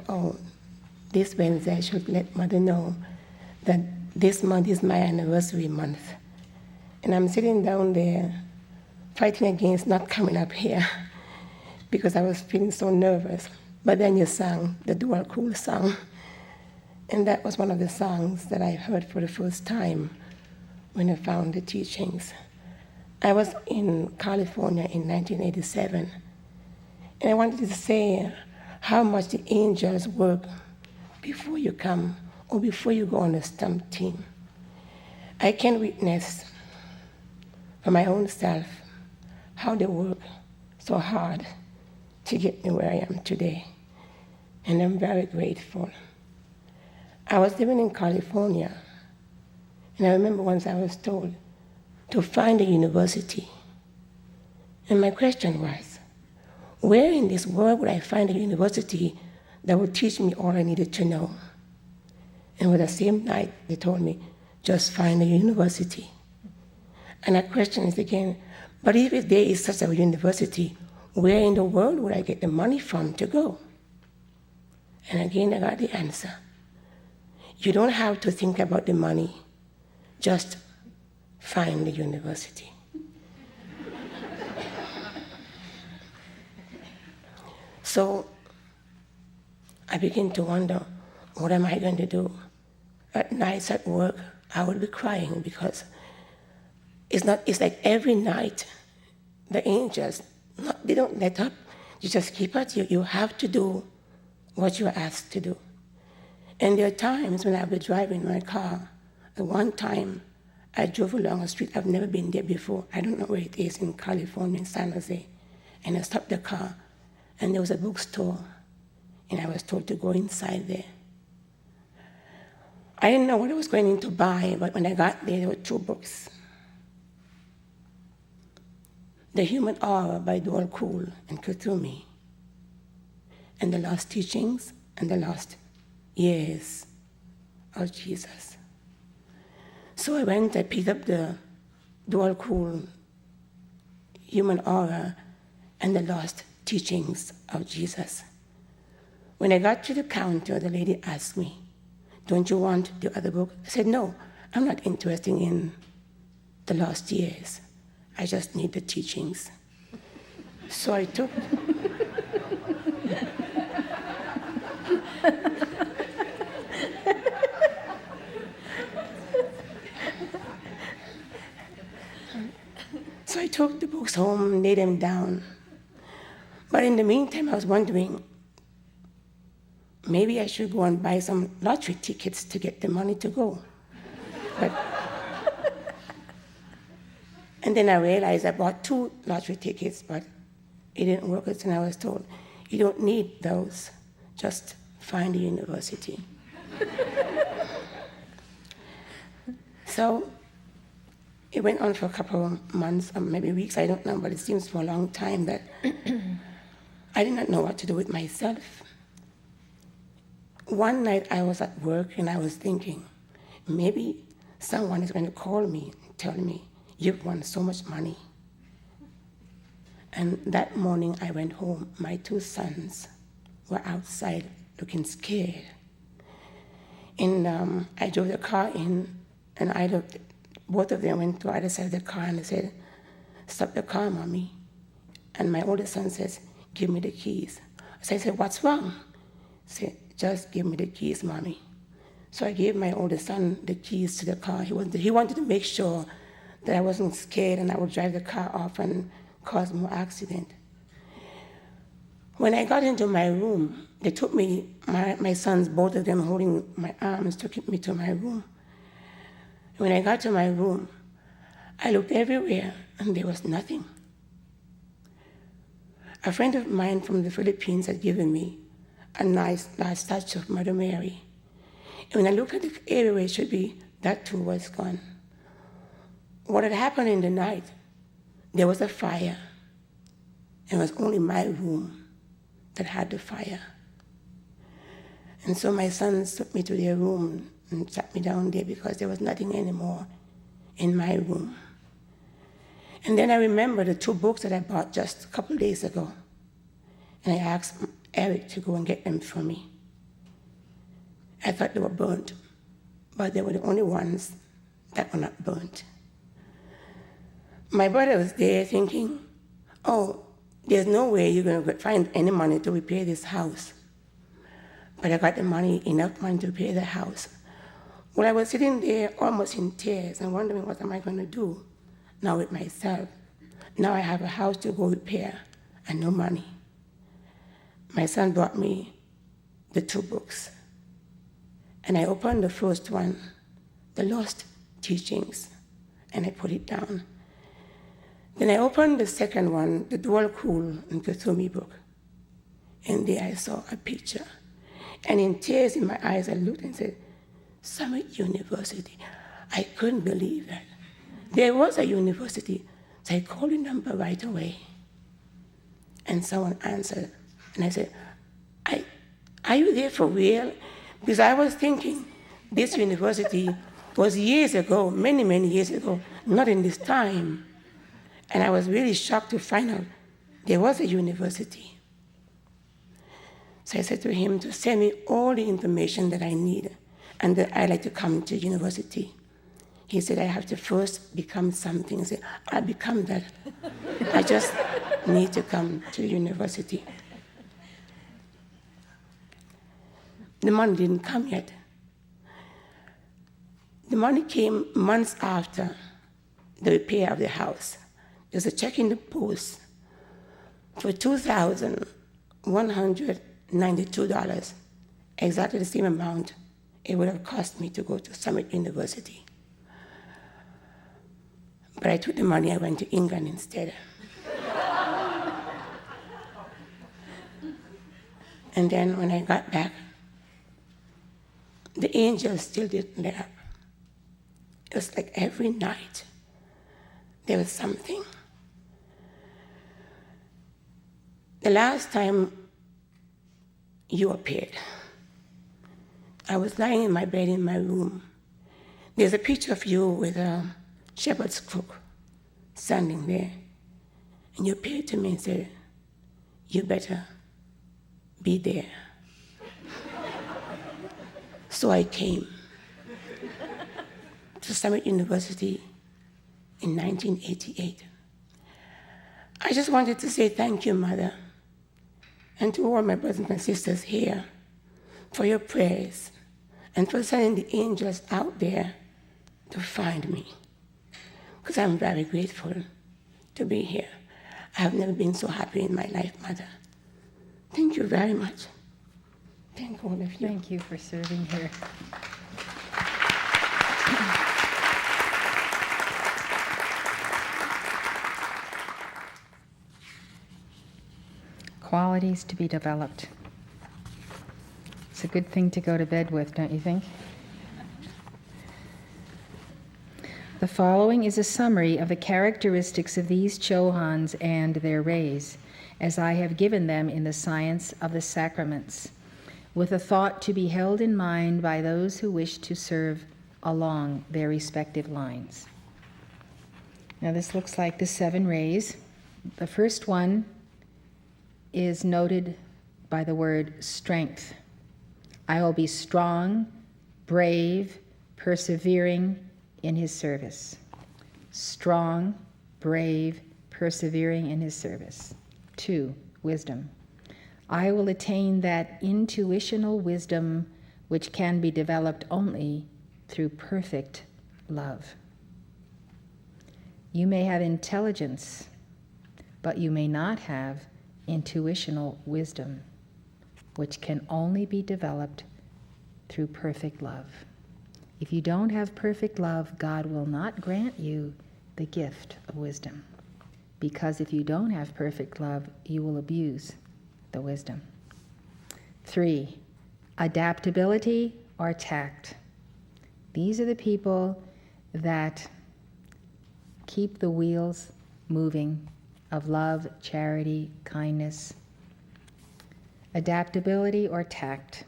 this Wednesday I should let Mother know that this month is my anniversary month. And I'm sitting down there fighting against not coming up here because I was feeling so nervous. But then you sang the Dual Cool song. And that was one of the songs that I heard for the first time when I found the teachings. I was in California in 1987, and I wanted to say how much the angels work before you come or before you go on the stump team. I can witness for my own self how they work so hard to get me where I am today, and I'm very grateful. I was living in California, and I remember once I was told to find a university. And my question was, where in this world would I find a university that would teach me all I needed to know? And with the same night, they told me, just find a university. And that question is again, but if there is such a university, where in the world would I get the money from to go? And again, I got the answer. You don't have to think about the money, just find the university. So I began to wonder, what am I going to do? At nights at work, I would be crying because it's like every night the angels, they don't let up. You just keep at you. You have to do what you're asked to do. And there are times when I'll be driving my car. At one time, I drove along a street, I've never been there before. I don't know where it is in California, in San Jose. And I stopped the car, and there was a bookstore, and I was told to go inside there. I didn't know what I was going in to buy, but when I got there were 2 books. The Human Aura by Dual Cool and Kuthumi, and the lost teachings and the lost years of Jesus. So I picked up the dual cool human aura and the lost teachings of Jesus. When I got to the counter, the lady asked me, "Don't you want the other book?" I said, "No, I'm not interested in the lost years. I just need the teachings." So I took So I took the books home and laid them down. But in the meantime, I was wondering, maybe I should go and buy some lottery tickets to get the money to go. And then I realized I bought 2 lottery tickets, but it didn't work. And I was told, you don't need those, just find a university. So it went on for a couple of months, or maybe weeks, I don't know, but it seems for a long time that I did not know what to do with myself. One night I was at work and I was thinking, maybe someone is going to call me and tell me, "You've won so much money." And that morning I went home. My 2 sons were outside looking scared. And I drove the car in, and both of them went to either side of the car, and they said, "Stop the car, Mommy." And my oldest son says, "Give me the keys." So I said, "What's wrong?" He said, "Just give me the keys, Mommy." So I gave my oldest son the keys to the car. He wanted to make sure that I wasn't scared and I would drive the car off and cause more accident. When I got into my room, they took me, my sons, both of them holding my arms, took me to my room. When I got to my room, I looked everywhere and there was nothing. A friend of mine from the Philippines had given me a nice large statue of Mother Mary. And when I looked at the area where it should be, that too was gone. What had happened in the night, there was a fire. It was only my room that had the fire. And so my sons took me to their room and sat me down there because there was nothing anymore in my room. And then I remember the 2 books that I bought just a couple of days ago. And I asked Eric to go and get them for me. I thought they were burnt, but they were the only ones that were not burnt. My brother was there thinking, "Oh, there's no way you're going to find any money to repair this house." But I got the money, enough money to repair the house. Well, I was sitting there almost in tears and wondering, what am I going to do now with myself? Now I have a house to go repair and no money. My son brought me the 2 books. And I opened the first one, The Lost Teachings, and I put it down. Then I opened the second one, the Dual Cool and Kuthumi book. And there I saw a picture. And in tears in my eyes, I looked and said, Summit University. I couldn't believe that. There was a university. So I called the number right away. And someone answered. And I said, are you there for real? Because I was thinking this university was years ago, many, many years ago, not in this time. And I was really shocked to find out there was a university. So I said to him to send me all the information that I need and that I'd like to come to university. He said, I have to first become something. I said, I'll become that. I just need to come to university. The money didn't come yet. The money came months after the repair of the house. There's a check in the post for $2,192, exactly the same amount it would have cost me to go to Summit University. But I took the money, I went to England instead. And then when I got back, the angels still didn't let up. It was like every night there was something. The last time you appeared. I was lying in my bed in my room. There's a picture of you with a shepherd's crook standing there. And you appeared to me and said, you better be there. So I came to Summit University in 1988. I just wanted to say thank you, Mother, and to all my brothers and sisters here for your prayers and for sending the angels out there to find me. Because I'm very grateful to be here. I have never been so happy in my life, Mother. Thank you very much. Thank all of you. Thank you for serving here. Qualities to be developed. It's a good thing to go to bed with, don't you think? The following is a summary of the characteristics of these Chohans and their rays, as I have given them in the science of the sacraments, with a thought to be held in mind by those who wish to serve along their respective lines. Now this looks like the 7 rays. The first one is noted by the word strength. I will be strong, brave, persevering in his service. Strong, brave, persevering in his service. 2, wisdom. I will attain that intuitional wisdom which can be developed only through perfect love. You may have intelligence, but you may not have intuitional wisdom, which can only be developed through perfect love. If you don't have perfect love, God will not grant you the gift of wisdom, because if you don't have perfect love, you will abuse the wisdom. 3, adaptability or tact. These are the people that keep the wheels moving of love, charity, kindness. Adaptability or tact.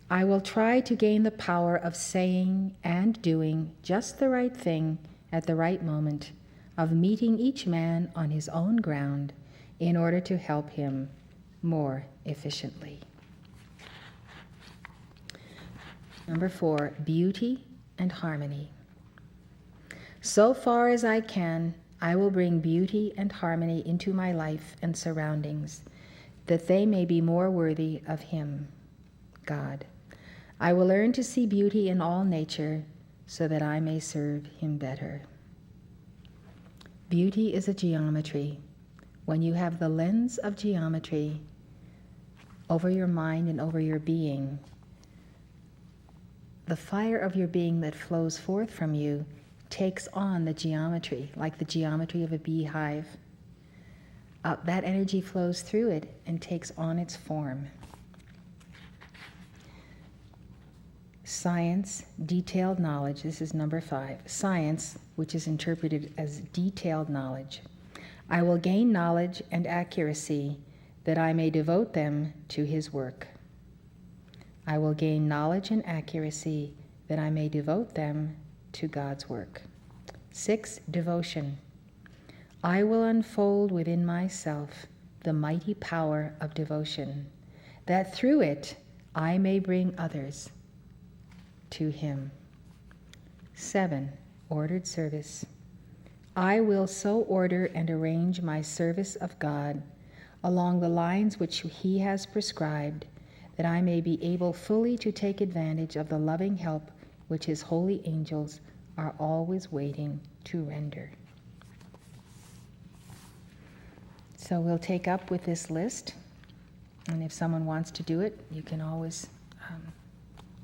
I will try to gain the power of saying and doing just the right thing at the right moment, of meeting each man on his own ground in order to help him more efficiently. Number 4, beauty and harmony. So far as I can, I will bring beauty and harmony into my life and surroundings, that they may be more worthy of him, God. I will learn to see beauty in all nature so that I may serve him better. Beauty is a geometry. When you have the lens of geometry over your mind and over your being, the fire of your being that flows forth from you takes on the geometry, like the geometry of a beehive. That energy flows through it and takes on its form. Science, detailed knowledge. This is number 5. Science, which is interpreted as detailed knowledge. I will gain knowledge and accuracy that I may devote them to his work. I will gain knowledge and accuracy that I may devote them to God's work. 6, devotion. I will unfold within myself the mighty power of devotion, that through it I may bring others to him. 7, ordered service. I will so order and arrange my service of God along the lines which he has prescribed, that I may be able fully to take advantage of the loving help which his holy angels are always waiting to render. So we'll take up with this list, and if someone wants to do it, you can always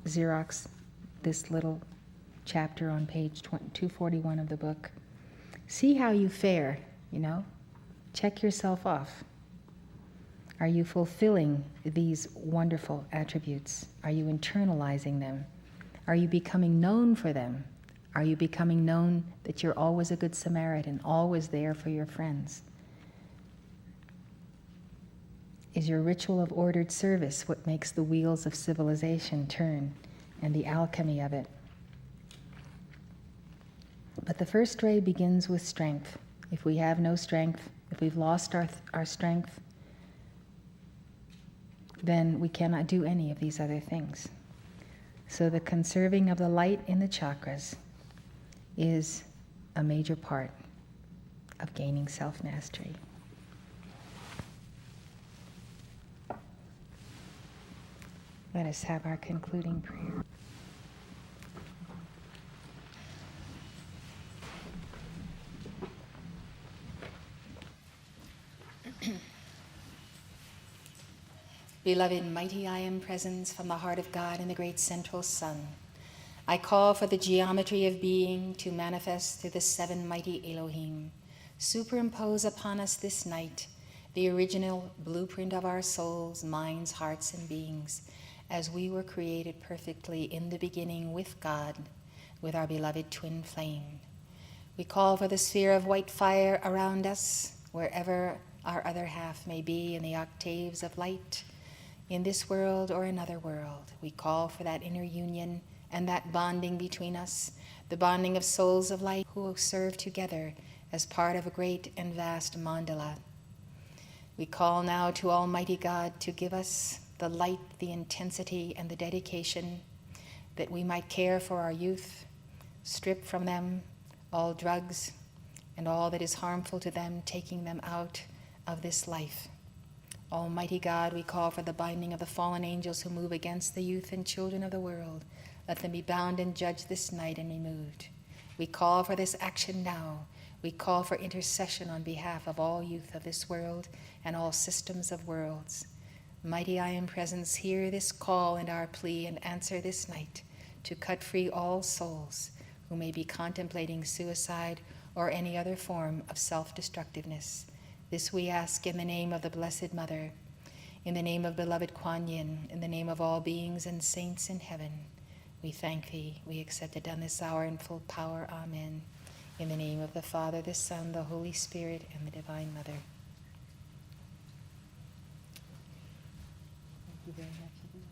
Xerox this little chapter on page 241 of the book. See how you fare, Check yourself off. Are you fulfilling these wonderful attributes? Are you internalizing them? Are you becoming known for them? Are you becoming known that you're always a good Samaritan, always there for your friends? Is your ritual of ordered service what makes the wheels of civilization turn and the alchemy of it? But the first ray begins with strength. If we have no strength, if we've lost our strength, then we cannot do any of these other things. So the conserving of the light in the chakras is a major part of gaining self-mastery. Let us have our concluding prayer. Beloved, mighty I am presence from the heart of God in the great central sun. I call for the geometry of being to manifest through the seven mighty Elohim. Superimpose upon us this night the original blueprint of our souls, minds, hearts, and beings, as we were created perfectly in the beginning with God, with our beloved twin flame. We call for the sphere of white fire around us, wherever our other half may be in the octaves of light, in this world or another world. We call for that inner union and that bonding between us, the bonding of souls of light who serve together as part of a great and vast mandala. We call now to Almighty God to give us the light, the intensity, and the dedication that we might care for our youth, strip from them all drugs and all that is harmful to them, taking them out of this life. Almighty God, we call for the binding of the fallen angels who move against the youth and children of the world. Let them be bound and judged this night and removed. We call for this action now. We call for intercession on behalf of all youth of this world and all systems of worlds. Mighty I am presence, hear this call and our plea and answer this night to cut free all souls who may be contemplating suicide or any other form of self-destructiveness. This we ask in the name of the Blessed Mother, in the name of beloved Kuan Yin, in the name of all beings and saints in heaven. We thank thee. We accept it on this hour in full power. Amen. In the name of the Father, the Son, the Holy Spirit, and the Divine Mother. Thank you very much, everyone.